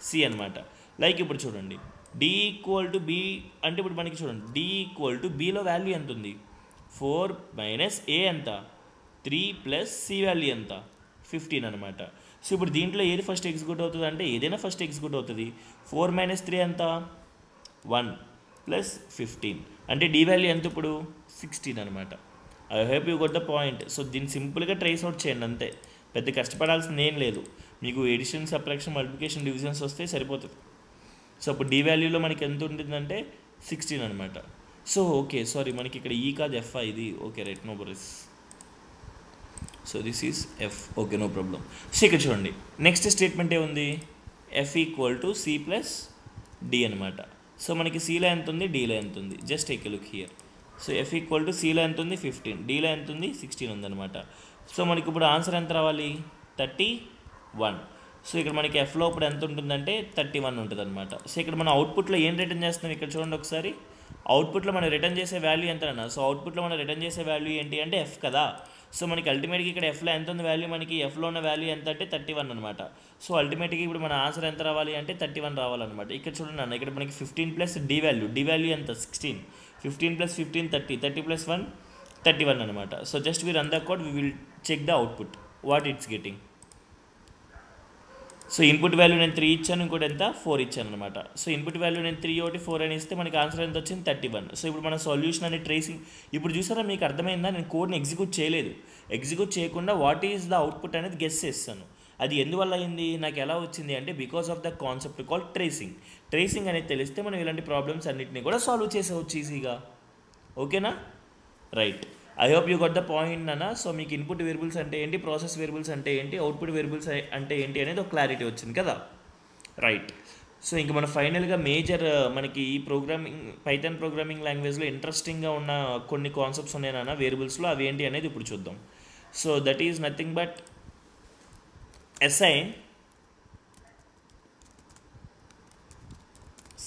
C అనమాట. లైక్ ఇప్పుడు చూడండి D = B అంటే ఇప్పుడు మనకి చూడండి D = Bలో వాల్యూ ఎంత ఉంది 4 - A ఎంత 3 + C వాల్యూ ఎంత 15 అనమాట. సో ఇప్పుడు దీంట్లో ఏది ఫస్ట్ ఎగ్జిక్యూట్ అవుతుంది అంటే ఏదైనా ఫస్ట్ ఎగ్జిక్యూట్ అవుతుంది. 4 - 3 ఎంత 1 + 15 అంటే D వాల్యూ ఎంత ఇప్పుడు 16 అనమాట. I hope you got the point. So దీన్ని సింపుల్గా ట్రేస్ అవుట్ చేయండి అంతే, పెద్ద కష్టపడాల్సింది ఏం లేదు. మీకు ఎడిషన్, సబ్ట్రాక్షన్, మల్టిప్లికేషన్, డివిజన్స్ వస్తే సరిపోతుంది. సో అప్పుడు D వాల్యూలో మనకి ఎంత ఉంటుందంటే 16 అనమాట. సో ఓకే సారీ మనకి ఇక్కడ ఈ కాదు F ఇది, okay right, no worries. So this is F, okay no problem. So ఇక్కడ చూడండి నెక్స్ట్ స్టేట్మెంట్ ఏముంది, F = C + D అనమాట. సో మనకి Cలో ఎంత ఉంది, Dలో ఎంత ఉంది, just take a look here. So F = Cలో ఎంత ఉంది 15, Dలో ఎంత ఉంది 16 ఉందన్నమాట. సో మనకి ఇప్పుడు ఆన్సర్ ఎంత రావాలి 31. సో ఇక్కడ మనకి Fలో ఇప్పుడు ఎంత ఉంటుందంటే 31 ఉంటుంది అనమాట. సో ఇక్కడ మనం అవుట్పుట్లో ఏం రిటర్న్ చేస్తున్నాం ఇక్కడ చూడండి ఒకసారి, అవుట్పుట్లో మనం రిటర్న్ చేసే వాల్యూ ఎంతనా. సో అవుట్పుట్లో మనం రిటర్న్ చేసే వాల్యూ ఏంటి అంటే F కదా. సో మనకి అల్టిమేట్గా ఇక్కడ ఎఫ్లో ఎంత ఉంది వాల్యూ, మనకి ఎఫ్లో ఉన్న వాల్యూ ఎంత అంటే 31 అనమాట. సో అల్టిమేట్గా ఇప్పుడు మన ఆన్సర్ ఎంత రావాలి అంటే 31 రావాలన్నమాట. ఇక్కడ చూడండి అన్న, ఇక్కడ మనకి 15 ప్లస్ డి వాల్యూ ఎంత 16, 15 ప్లస్ 15 30 ప్లస్ 1 31 అనమాట. So just we run the code, we will check the output what it's getting. So input value నేను 3 ఇచ్చాను, ఇంకోటి ఎంత 4 ఇచ్చాను అనమాట. సో ఇన్పుట్ వాల్యూ నేను 3 ఒకటి 4 అని ఇస్తే మనకి ఆన్సర్ ఎంత వచ్చింది 31. సో ఇప్పుడు మన సొల్యూషన్ అనే ట్రేసింగ్ ఇప్పుడు చూసారా, మీకు అర్థమైందా? నేను కోడ్ని ఎగ్జిక్యూట్ చేయలేదు, ఎగ్జిక్యూట్ చేయకుండా వాట్ ఈజ్ ద అవుట్పుట్ అనేది గెస్ చేస్తాను. అది ఎందువల్ల అయింది, నాకు ఎలా వచ్చింది అంటే because of the concept call tracing అనేది తెలిస్తే మనం ఇలాంటి ప్రాబ్లమ్స్ అన్నింటినీ కూడా సాల్వ్ చేసేవచ్చు ఈజీగా. ఓకేనా? Right, I hope you got the point అన్న. సో మీకు ఇన్పుట్ వేరియబుల్స్ అంటే ఏంటి, ప్రాసెస్ వేరియబుల్స్ అంటే ఏంటి, అవుట్పుట్ వేరియబుల్స్ అంటే ఏంటి అనేది ఒక క్లారిటీ వచ్చింది కదా. రైట్, సో ఇంక మన ఫైనల్గా మేజర్ మనకి ఈ పైథాన్ ప్రోగ్రామింగ్ లాంగ్వేజ్లో ఇంట్రెస్టింగ్గా ఉన్న కొన్ని కాన్సెప్ట్స్ ఉన్నాయి నాన్న వేరియబుల్స్లో, అవి ఏంటి అనేది ఇప్పుడు చూద్దాం. So that is nothing but assign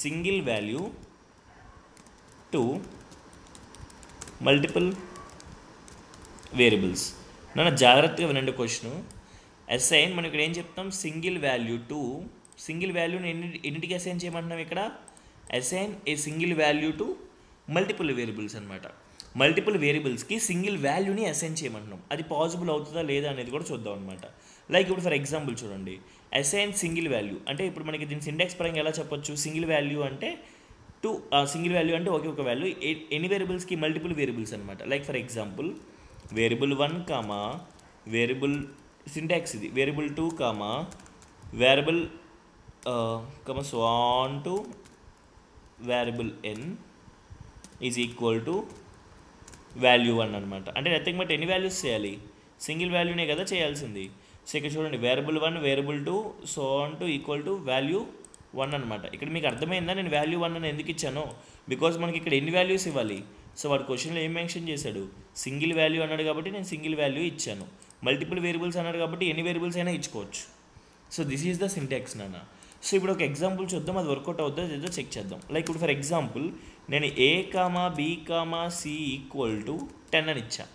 single value to multiple variables. నన్ను జాగ్రత్తగా వినండి క్వశ్చన్. అసైన్ మనం ఇక్కడ ఏం చెప్తాం, సింగిల్ వాల్యూని ఎన్నిటికి అసైన్ చేయమంటున్నాం ఇక్కడ, assign a single value to multiple variables అనమాట. మల్టిపుల్ వేరియబుల్స్కి సింగిల్ వాల్యూని అసైన్ చేయమంటున్నాం. అది పాసిబుల్ అవుతుందా లేదా అనేది కూడా చూద్దాం అనమాట. లైక్ ఇప్పుడు ఫర్ ఎగ్జాంపుల్ చూడండి, అసైన్ సింగిల్ వాల్యూ అంటే ఇప్పుడు మనకి దీని సింటాక్స్ పరంగా ఎలా చెప్పొచ్చు, సింగిల్ వాల్యూ అంటే ఒకే ఒక వాల్యూ, ఎన్ని వేరియబుల్స్కి మల్టిపుల్ వేరియబుల్స్ అనమాట. Like for example variable 1 comma variable syntax ఇది variable 2 comma variable so on to variable n is equal to value 1 అనమాట. అంటే నథింగ్ బట్ ఎన్ని వాల్యూస్ చేయాలి, సింగిల్ వాల్యూనే కదా చేయాల్సింది. సో ఇక్కడ చూడండి variable 1 variable 2 so on to equal to value 1 అనమాట. ఇక్కడ మీకు అర్థమైందా నేను వాల్యూ 1 అని ఎందుకు ఇచ్చానో, బికాజ్ మనకి ఇక్కడ ఎన్ని వాల్యూస్ ఇవ్వాలి. సో వాడు క్వశ్చన్లో ఏం మెన్షన్ చేశాడు, సింగిల్ వాల్యూ అన్నాడు కాబట్టి నేను సింగిల్ వాల్యూ ఇచ్చాను. మల్టిపుల్ వేరియబుల్స్ అన్నాడు కాబట్టి ఎన్ని వేరియబుల్స్ అయినా ఇచ్చుకోవచ్చు. So this is the syntax నాన్న. సో ఇప్పుడు ఒక ఎగ్జాంపుల్ చూద్దాం, అది వర్కౌట్ అవుతుందో ఏదో చెక్ చేద్దాం. లైక్ ఇప్పుడు ఫర్ ఎగ్జాంపుల్ నేను a, b, c equal to 10 అని ఇచ్చాను.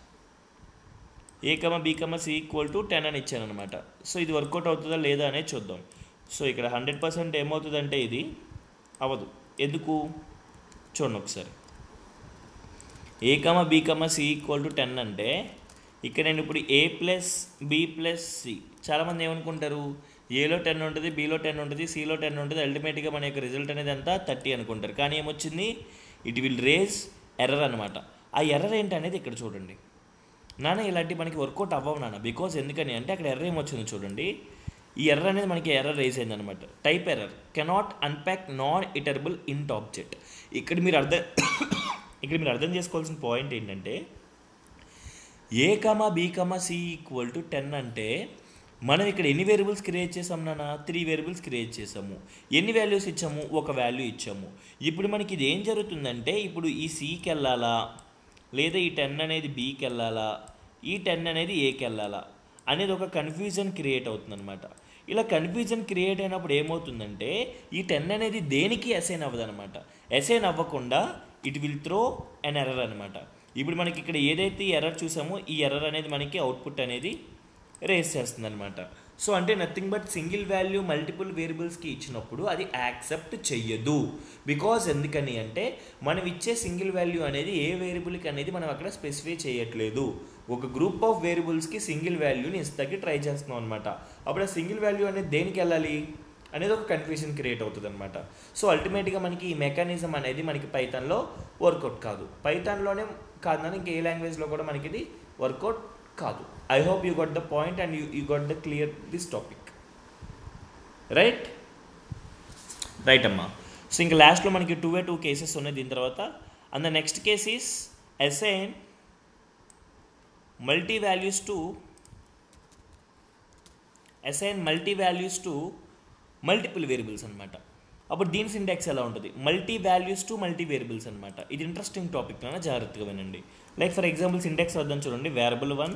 a, b, c equal to 10 అని ఇచ్చాను అనమాట. సో ఇది వర్కౌట్ అవుతుందా లేదా అనేది చూద్దాం. సో ఇక్కడ 100% ఏమవుతుందంటే ఇది అవ్వదు. ఎందుకు చూడండి ఒకసారి, a, b, c equal to 10 అంటే ఇక్కడ నేను ఇప్పుడు a plus b plus c, చాలామంది ఏమనుకుంటారు ఏలో 10 ఉంటుంది, బీలో 10 ఉంటుంది, సిలో 10 ఉంటుంది, అల్టిమేట్గా మన యొక్క రిజల్ట్ అనేది అంతా 30 అనుకుంటారు. కానీ ఏమొచ్చింది, ఇట్ విల్ రేజ్ ఎర్రర్ అనమాట. ఆ ఎర్రర్ ఏంటనేది ఇక్కడ చూడండి నాన్న, ఇలాంటివి మనకి వర్కౌట్ అవ్వవు నాన్న. బికాజ్ ఎందుకని అంటే అక్కడ ఎర్రర్ ఏమొచ్చింది చూడండి, ఈ ఎర్రర్ అనేది మనకి ఎర్రర్ రేజ్ అయింది అనమాట. Type error cannot unpack non iterable ఇంట్ ఆబ్జెక్ట్. ఇక్కడ మీరు అర్థం చేసుకోవాల్సిన పాయింట్ ఏంటంటే a, b, c equal to 10 అంటే మనం ఇక్కడ ఎన్ని వేరియబుల్స్ క్రియేట్ చేసాము నాన్న, 3 వేరియబుల్స్ క్రియేట్ చేసాము. ఎన్ని వాల్యూస్ ఇచ్చాము, ఒక వాల్యూ ఇచ్చాము. ఇప్పుడు మనకి ఇది ఏం జరుగుతుందంటే ఇప్పుడు ఈ cకి వెళ్ళాలా లేదా ఈ 10 అనేది bకి వెళ్ళాలా, ఈ 10 అనేది aకి వెళ్ళాలా అనేది ఒక కన్ఫ్యూజన్ క్రియేట్ అవుతుందన్నమాట. ఇలా కన్ఫ్యూజన్ క్రియేట్ అయినప్పుడు ఏమవుతుందంటే ఈ 10 అనేది దేనికి అసైన్ అవ్వదన్నమాట. అసైన్ అవ్వకుండా it will throw an error అనమాట. ఇప్పుడు మనకి ఇక్కడ ఏదైతే ఎర్రర్ చూసామో ఈ ఎర్రర్ అనేది మనకి అవుట్పుట్ అనేది రేస్ చేస్తుంది అనమాట. సో అంటే nothing but single value multiple వేరియబుల్స్కి ఇచ్చినప్పుడు అది యాక్సెప్ట్ చెయ్యదు. బికాజ్ ఎందుకని అంటే మనం ఇచ్చే సింగిల్ వాల్యూ అనేది ఏ వేరియబుల్కి అనేది మనం అక్కడ స్పెసిఫై చేయట్లేదు. ఒక గ్రూప్ ఆఫ్ వేరియబుల్స్కి సింగిల్ వాల్యూని ఇస్తాకి ట్రై చేస్తున్నాం అనమాట. అప్పుడు ఆ సింగిల్ వాల్యూ అనేది దేనికి వెళ్ళాలి అనేది ఒక కన్ఫ్యూజన్ క్రియేట్ అవుతుంది అనమాట. సో అల్టిమేట్గా మనకి ఈ మెకానిజం అనేది మనకి పైథాన్లో వర్కౌట్ కాదు. పైథాన్లోనే కాదు, ఇంకా ఏ లాంగ్వేజ్లో కూడా మనకి ఇది వర్కౌట్ కాదు. I hope you got the point and you got the clear this topic. Right అమ్మా. సో ఇంకా లాస్ట్లో మనకి 2 కేసెస్ ఉన్నాయి దీని తర్వాత. And the next case is assign multi values to multiple variables అనమాట. అప్పుడు దీని సింటాక్స్ ఎలా ఉంటుంది, multi values to multi variables అనమాట. ఇది ఇంట్రెస్టింగ్ టాపిక్ అన్న, జాగ్రత్తగా వినండి. లైక్ ఫర్ ఎగ్జాంపుల్ సింటాక్స్ వద్దాం చూడండి, variable 1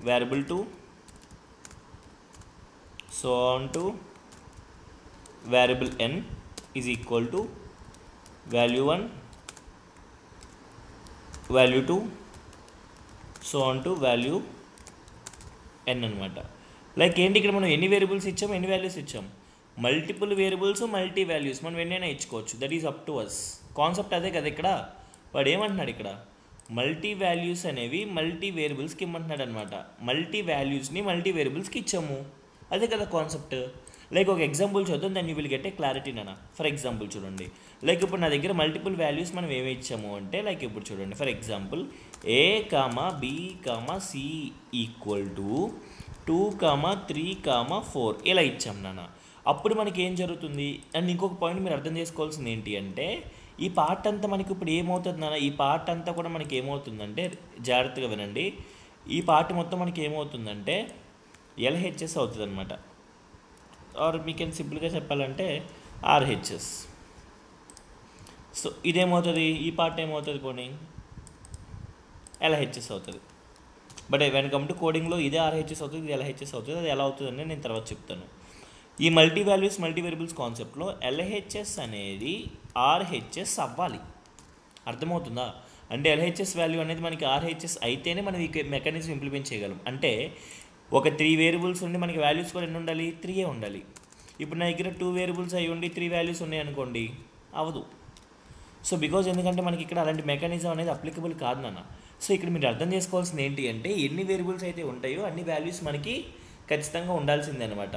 variable 2 so on to variable n is equal to value 1 value 2 so on to value n అనమాట. లైక్ ఏంటి ఇక్కడ మనం ఎన్ని వేరియబుల్స్ ఇచ్చాం, ఎన్ని వాల్యూస్ ఇచ్చాం, మల్టిపుల్ వేరియబుల్స్ మల్టీ వాల్యూస్ మనం ఎన్నైనా ఇచ్చుకోవచ్చు. That is up to us. Concept అదే కదా. ఇక్కడ వాడు ఏమంటున్నాడు, ఇక్కడ మల్టీ వాల్యూస్ అనేవి మల్టీ వేరియబుల్స్కి ఇమ్మంటున్నాడు అనమాట. మల్టీ వాల్యూస్ని మల్టీ వేరియబుల్స్కి ఇచ్చాము, అదే కదా కాన్సెప్ట్. లైక్ ఒక ఎగ్జాంపుల్ చూద్దాం, దాన్ని you will get a clarity నాన్న. ఫర్ ఎగ్జాంపుల్ చూడండి, లైక్ ఇప్పుడు నా దగ్గర మల్టిపుల్ వాల్యూస్ మనం ఏమి ఇచ్చాము అంటే, లైక్ ఇప్పుడు చూడండి, for example a, b, c equal to 2, 3, 4 ఇలా ఇచ్చాం నాన్న. అప్పుడు మనకి ఏం జరుగుతుంది, అండ్ ఇంకొక పాయింట్ మీరు అర్థం చేసుకోవాల్సింది ఏంటి అంటే, ఈ పార్ట్ అంతా మనకి ఇప్పుడు ఏమవుతుంది నాన్న, ఈ పార్ట్ అంతా కూడా మనకి ఏమవుతుందంటే, జాగ్రత్తగా వినండి, ఈ పార్ట్ మొత్తం మనకి ఏమవుతుందంటే LHS అవుతుంది అనమాట. ఆర్ మీకు సింపుల్గా చెప్పాలంటే RHS. సో ఇదేమవుతుంది, ఈ పార్ట్ ఏమవుతుంది, పోనీ LHS అవుతుంది. బట్ వెన్ కమ్ టు కోడింగ్లో ఇదే RHS అవుతుంది, ఇది LHS అవుతుంది. అది ఎలా అవుతుందని నేను తర్వాత చెప్తాను. ఈ మల్టీ వాల్యూస్ మల్టీ వేరియబుల్స్ కాన్సెప్ట్లో LHS అనేది RHS అవ్వాలి. అర్థమవుతుందా? అంటే LHS వాల్యూ అనేది మనకి RHS అయితేనే మనం ఈ మెకానిజం ఇంప్లిమెంట్ చేయగలం. అంటే ఒక 3 వేరియబుల్స్ ఉండి మనకి వాల్యూస్ కూడా ఎన్ని ఉండాలి, 3 ఉండాలి. ఇప్పుడు నా దగ్గర 2 వేరియబుల్స్ అయ్యి ఉండి 3 వాల్యూస్ ఉన్నాయి అనుకోండి, అవ్వదు. సో బికాజ్ ఎందుకంటే మనకి ఇక్కడ అలాంటి మెకానిజం అనేది అప్లికబుల్ కాదు నాన్న. సో ఇక్కడ మీరు అర్థం చేసుకోవాల్సింది ఏంటి అంటే, ఎన్ని వేరియబుల్స్ అయితే ఉంటాయో అన్ని వాల్యూస్ మనకి ఖచ్చితంగా ఉండాల్సిందే అనమాట.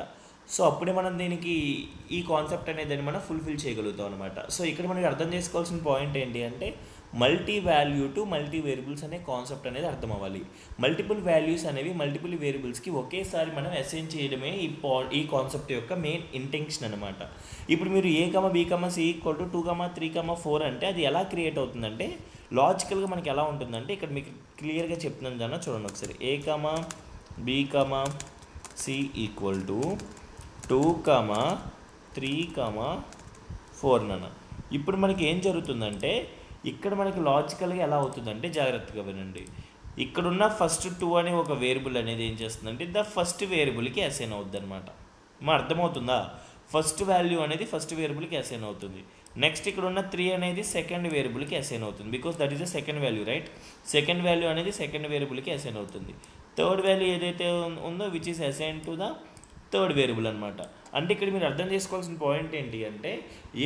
సో అప్పుడే మనం దీనికి ఈ కాన్సెప్ట్ అనేది మనం ఫుల్ఫిల్ చేయగలుగుతాం అనమాట. సో ఇక్కడ మనకి అర్థం చేసుకోవాల్సిన పాయింట్ ఏంటి అంటే, multi value to multi variables అనే కాన్సెప్ట్ అనేది అర్థం అవ్వాలి. మల్టిపుల్ వాల్యూస్ అనేవి మల్టిపుల్ వేరియబుల్స్కి ఒకేసారి మనం అసైన్ చేయడమే ఈ కాన్సెప్ట్ యొక్క మెయిన్ ఇంటెన్షన్ అనమాట. ఇప్పుడు మీరు a, b, c equal to 2, 3, 4 అంటే అది ఎలా క్రియేట్ అవుతుందంటే, లాజికల్గా మనకి ఎలా ఉంటుందంటే, ఇక్కడ మీకు క్లియర్గా చెప్తున్నాను దాన్ని చూడండి ఒకసారి. a, b, c equal to 2, 3, 4 నాన్న. ఇప్పుడు మనకి ఏం జరుగుతుందంటే, ఇక్కడ మనకి లాజికల్గా ఎలా అవుతుందంటే, జాగ్రత్తగా వినండి, ఇక్కడున్న ఫస్ట్ 2 అనే ఒక వేరియబుల్ అనేది ఏం చేస్తుందంటే ద ఫస్ట్ వేరియబుల్కి అసైన్ అవుద్ది అనమాట. మా అర్థమవుతుందా? ఫస్ట్ వాల్యూ అనేది ఫస్ట్ వేరియబుల్కి అసైన్ అవుతుంది. నెక్స్ట్ ఇక్కడ ఉన్న 3 అనేది సెకండ్ వేరియబుల్కి అసైన్ అవుతుంది, because that is the second value, right? Second value అనేది సెకండ్ వేరియబుల్కి అసైన్ అవుతుంది. థర్డ్ వాల్యూ ఏదైతే ఉందో which is assign to the third variable అనమాట. అంటే ఇక్కడ మీరు అర్థం చేసుకోవాల్సిన పాయింట్ ఏంటి అంటే,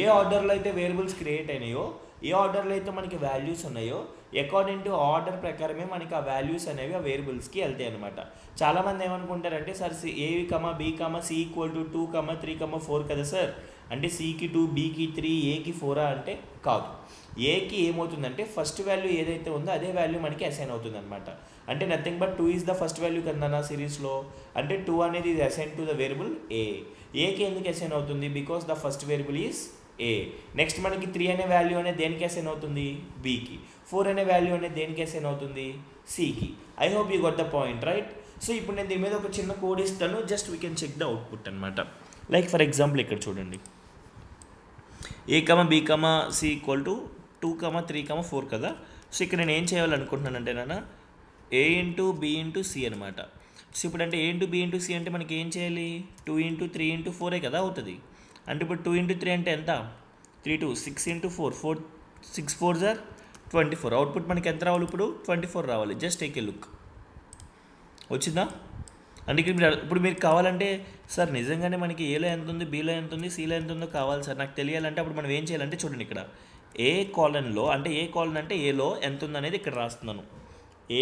ఏ ఆర్డర్లో అయితే వేరియబుల్స్ క్రియేట్ అయినాయో, ఏ ఆర్డర్లో అయితే మనకి వాల్యూస్ ఉన్నాయో, అకార్డింగ్ టు ఆర్డర్ ప్రకారమే మనకి ఆ వాల్యూస్ అనేవి ఆ వేరియబుల్స్కి వెళ్తాయి అనమాట. చాలామంది ఏమనుకుంటారంటే, sir a, b, c equal to 2, 3, 4 కదా సార్, అంటే cకి 2, bకి 3, aకి 4 అంటే కాదు. ఏకి ఏమవుతుందంటే ఫస్ట్ వాల్యూ ఏదైతే ఉందో అదే వాల్యూ మనకి అసైన్ అవుతుంది అనమాట. అంటే nothing but 2 is the first value కదా నా సిరీస్లో. అంటే 2 అనేది ఇది అసైన్ టు ద వేరియబుల్ ఏకి ఎందుకు అసైన్ అవుతుంది, because the first variable is A. Next మనకి 3 అనే వాల్యూ అనేది దేనికి అసైన్ అవుతుంది, బీకి. 4 అనే వాల్యూ అనేది దేనికి అసైన్ అవుతుంది, సికి. I hope you got the point, right? So ఇప్పుడు నేను దీని మీద ఒక చిన్న కోడ్ ఇస్తాను, just we can check the output అనమాట. లైక్ ఫర్ ఎగ్జాంపుల్ ఇక్కడ చూడండి, a, b, c equal to 2, 3, 4 కదా. సో ఇక్కడ నేను ఏం చేయాలనుకుంటున్నానంటే నాన్న, a into b into c అనమాట. సో ఇప్పుడు అంటే a into b into c అంటే మనకి ఏం చేయాలి, 2 ఇంటూ 3 ఇంటూ 4 కదా అవుతుంది. అంటే ఇప్పుడు 2 ఇంటూ 3 అంటే ఎంత, 3, 2, 6 ఇంటూ 4, 6 4 జార్ 24. అవుట్పుట్ మనకి ఎంత రావాలి, ఇప్పుడు 24 రావాలి. జస్ట్ టేక్ ఏ లుక్, వచ్చిందా? అంటే ఇప్పుడు మీరు కావాలంటే, సార్ నిజంగానే మనకి ఏలో ఎంత ఉంది, బీలో ఎంత ఉంది, సీలో ఎంత ఉందో కావాలి సార్ నాకు తెలియాలంటే, అప్పుడు మనం ఏం చేయాలంటే చూడండి, ఇక్కడ ఏ కాలన్లో అంటే ఏ కాలన్ అంటే ఏలో ఎంత ఉందనేది ఇక్కడ రాస్తున్నాను.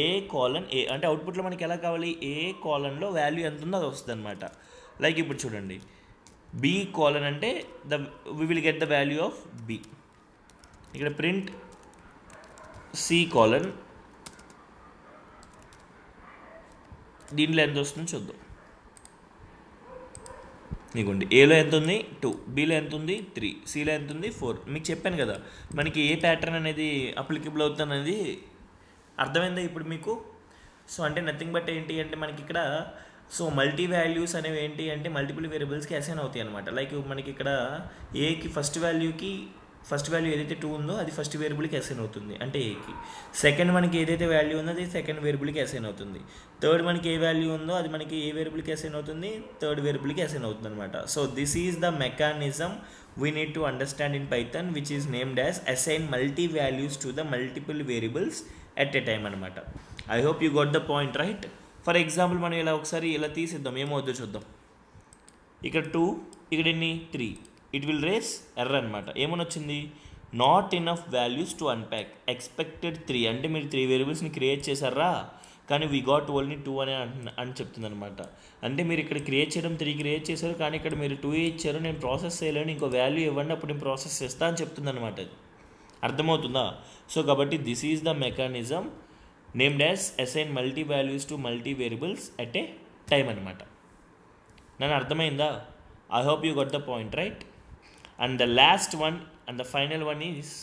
ఏ కాలన్ ఏ అంటే అవుట్పుట్లో మనకి ఎలా కావాలి, ఏ కాలన్లో వాల్యూ ఎంత ఉందో అది వస్తుంది అనమాట. లైక్ ఇప్పుడు చూడండి, బి కాలన్ అంటే we will get the value of B. ఇక్కడ ప్రింట్ సి కాలన్, దీంట్లో ఎంత వస్తుందో చూద్దాం. నీకుండి ఏలో ఎంత ఉంది 2, బీలో ఎంత ఉంది 3, సిలో ఎంత ఉంది 4. మీకు చెప్పాను కదా మనకి ఏ ప్యాటర్న్ అనేది అప్లికబుల్ అవుతుంది అనేది అర్థమైందా ఇప్పుడు మీకు? సో అంటే నథింగ్ బట్ ఏంటి అంటే మనకి ఇక్కడ సో మల్టీ వాల్యూస్ అనేవి ఏంటి అంటే మల్టిపుల్ వేరియబుల్స్కి అసైన్ అవుతాయి అనమాట. లైక్ మనకి ఇక్కడ ఏకి ఫస్ట్ వాల్యూ ఏదైతే 2 ఉందో అది ఫస్ట్ వేరియబుల్కి అసైన్ అవుతుంది అంటే ఏకి. సెకండ్ మనకి ఏదైతే వాల్యూ ఉందో అది సెకండ్ వేరియబుల్కి అసైన్ అవుతుంది. థర్డ్ మనకి ఏ వాల్యూ ఉందో అది మనకి ఏ వేరియబుల్కి అసైన్ అవుతుంది, థర్డ్ వేరియబుల్కి అసైన్ అవుతుంది అనమాట. So this is the mechanism we need to understand in Python, which is named as assign multi values to the multiple variables at a time అనమాట. I hope you got the point right. For example మనం ఇలా ఒకసారి ఇలా తీసిద్దాం, ఏమవుద్దో చూద్దాం. ఇక్కడ 2, ఇక్కడ ఎన్ని 3. It will race error అనమాట. ఏమని వచ్చింది, not enough values to unpack, expected 3. అంటే మీరు 3 వేరియబుల్స్ని క్రియేట్ చేశారా, కానీ వీ గాట్ ఓన్లీ 2 అని చెప్తుంది అనమాట. అంటే మీరు ఇక్కడ క్రియేట్ చేయడం 3 క్రియేట్ చేశారు, కానీ ఇక్కడ మీరు 2 ఇచ్చారు, నేను ప్రాసెస్ చేయలేను, ఇంకో వాల్యూ ఇవ్వండి అప్పుడు నేను ప్రాసెస్ చేస్తా అని చెప్తుంది అనమాట. అది అర్థమవుతుందా? సో కాబట్టి this is the mechanism named as assign multi values to multi variables at a time అనమాట. నన్ను అర్థమైందా? I hope you got the point right. And the last one and the final one is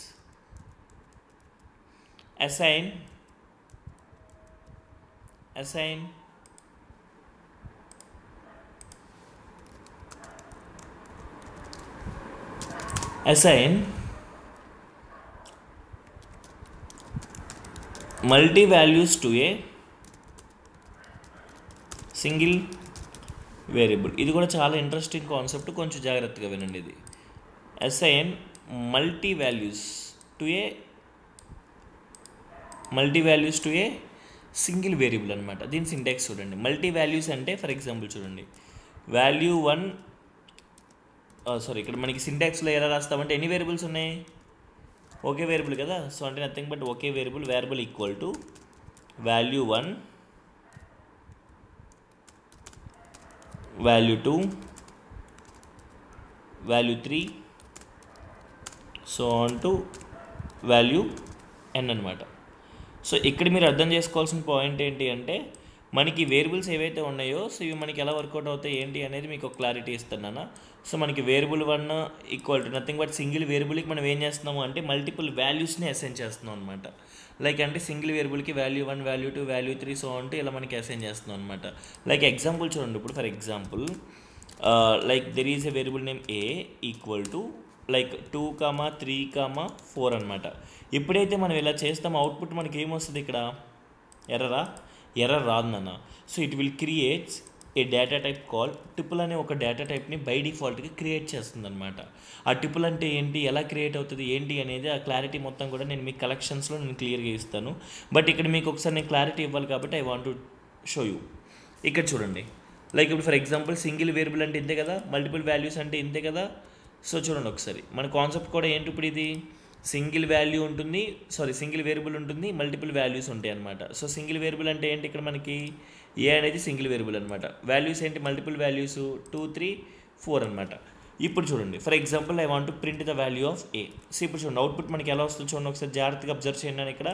assign multi values to a single variable. ఇది కూడా చాలా interesting concept, కొంచెం జాగ్రత్తగా వినండి. ఇది assign multi values to a single variable అనమాట. దీని syntax చూడండి. మల్టీ వాల్యూస్ అంటే ఫర్ ఎగ్జాంపుల్ చూడండి, వాల్యూ 1 ఇక్కడ మనకి సింటాక్స్లో ఎలా రాస్తామంటే ఎన్ని వేరియబుల్స్ ఉన్నాయి, ఒకే వేరియబుల్ కదా. సో అంటే nothing but okay variable equal to value 1, value 2, value 3, so on to value n అనమాట. సో ఇక్కడ మీరు అర్థం చేసుకోవాల్సిన పాయింట్ ఏంటి అంటే, మనకి వేరియబుల్స్ ఏవైతే ఉన్నాయో సో ఇవి మనకి ఎలా వర్కౌట్ అవుతాయి ఏంటి అనేది మీకు ఒక క్లారిటీ ఇస్తున్నాను. సో మనకి variable 1 equal to nothing but single వేరియబుల్కి మనం ఏం చేస్తున్నాము అంటే మల్టిపుల్ వాల్యూస్ని అసైన్ చేస్తున్నాం అనమాట. లైక్ అంటే సింగిల్ వేరియబుల్కి వాల్యూ 1, వాల్యూ 2, వాల్యూ 3 సో అంటే ఇలా మనకి అసైన్ చేస్తున్నాం అనమాట. లైక్ ఎగ్జాంపుల్ చూడండి. ఇప్పుడు for example like there is a variable name A equal to like 2, 3, 4 అనమాట. ఎప్పుడైతే మనం ఇలా చేస్తామో అవుట్పుట్ మనకి ఏమొస్తుంది, ఇక్కడ ఎర్రర్ రాదు నాన్న. So it will creates a data type call triple అనే ఒక డేటా టైప్ని బై డిఫాల్ట్గా క్రియేట్ చేస్తుంది అనమాట. ఆ ట్రిపుల్ అంటే ఏంటి, ఎలా క్రియేట్ అవుతుంది ఏంటి అనేది ఆ క్లారిటీ మొత్తం కూడా నేను మీకు కలెక్షన్స్లో నేను క్లియర్గా ఇస్తాను. బట్ ఇక్కడ మీకు ఒకసారి నేను క్లారిటీ ఇవ్వాలి కాబట్టి I want to show you. ఇక్కడ చూడండి. లైక్ ఇప్పుడు ఫర్ ఎగ్జాంపుల్ సింగిల్ వేరియబుల్ అంటే ఇంతే కదా, మల్టిపుల్ వాల్యూస్ అంటే ఇంతే కదా. సో చూడండి ఒకసారి మన కాన్సెప్ట్ కూడా ఏంటి, ఇప్పుడు ఇది సింగిల్ వేరియబుల్ ఉంటుంది, మల్టిపుల్ వాల్యూస్ ఉంటాయి అనమాట. సో సింగిల్ వేరియబుల్ అంటే ఏంటి, ఇక్కడ మనకి ఏ అనేది సింగిల్ వేరియబుల్ అనమాట. వాల్యూస్ ఏంటి, మల్టిపుల్ వాల్యూస్ 2, 3, 4 అనమాట. ఇప్పుడు చూడండి for example I want to print the value of A. So ఇప్పుడు చూడండి అవుట్పుట్ మనకి ఎలా వస్తుంది చూడండి ఒకసారి జాగ్రత్తగా అబ్జర్వ్ చేయండి ఇక్కడ.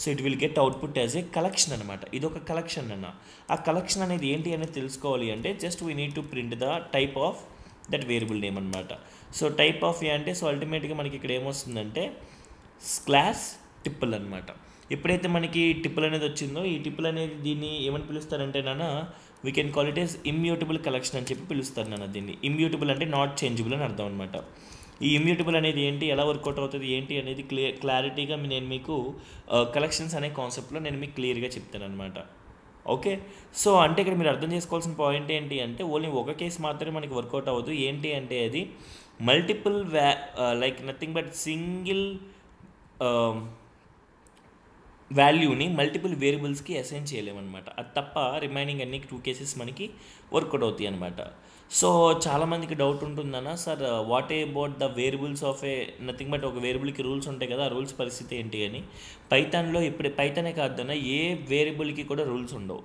So it will get output as a collection అనమాట. ఇది ఒక కలెక్షన్ అన్న. ఆ కలెక్షన్ అనేది ఏంటి అనేది తెలుసుకోవాలి అంటే just we need to print the type of that variable name అనమాట. సో టైప్ ఆఫ్ ఏ అంటే సో అల్టిమేట్గా మనకి ఇక్కడ ఏమొస్తుందంటే క్లాస్ టిప్పుల్ అనమాట. ఎప్పుడైతే మనకి టిప్పుల్ అనేది వచ్చిందో ఈ టిప్పుల్ అనేది దీన్ని ఏమని పిలుస్తారంటే నాన్న, we can call it as immutable collection అని చెప్పి పిలుస్తారు నాన్న. దీన్ని ఇమ్యూటబుల్ అంటే నాట్ చేంజబుల్ అని అర్థం అనమాట. ఈ ఇమ్యూటబుల్ అనేది ఏంటి, ఎలా వర్కౌట్ అవుతుంది ఏంటి అనేది క్లారిటీగా నేను మీకు కలెక్షన్స్ అనే కాన్సెప్ట్లో నేను మీకు క్లియర్గా చెప్తాను అనమాట. ఓకే. సో అంటే ఇక్కడ మీరు అర్థం చేసుకోవాల్సిన పాయింట్ ఏంటి అంటే ఓన్లీ ఒక కేసు మాత్రమే మనకి వర్కౌట్ అవ్వదు. ఏంటి అంటే అది multiple like nothing but single వాల్యూని మల్టిపుల్ వేరియబుల్స్కి అసైన్ చేయలేమన్నమాట. అది తప్ప రిమైనింగ్ అన్ని 2 కేసెస్ మనకి వర్కౌట్ అవుతాయి అనమాట. సో చాలామందికి డౌట్ ఉంటుందన్న, sir what about the variables of A nothing but ఒక వేరియబుల్కి రూల్స్ ఉంటాయి కదా, ఆ రూల్స్ పరిస్థితి ఏంటి అని. పైథాన్లో ఇప్పుడు పైథానే కాదన్న ఏ వేరియబుల్కి కూడా రూల్స్ ఉండవు.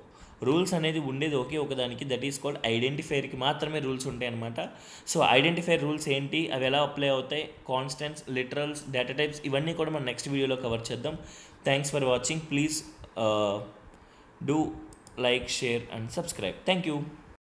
రూల్స్ అనేది ఉండేది ఒకే ఒకదానికి, దట్ ఈస్ కాల్డ్ ఐడెంటిఫైర్కి మాత్రమే రూల్స్ ఉంటాయి అనమాట. సో ఐడెంటిఫైర్ రూల్స్ ఏంటి, అవి ఎలా అప్లై అవుతాయి, కాన్స్టెంట్స్, లిటరల్స్, డేటా టైప్స్ ఇవన్నీ కూడా మనం నెక్స్ట్ వీడియోలో కవర్ చేద్దాం. Thanks for watching. Please do like, share and subscribe. Thank you.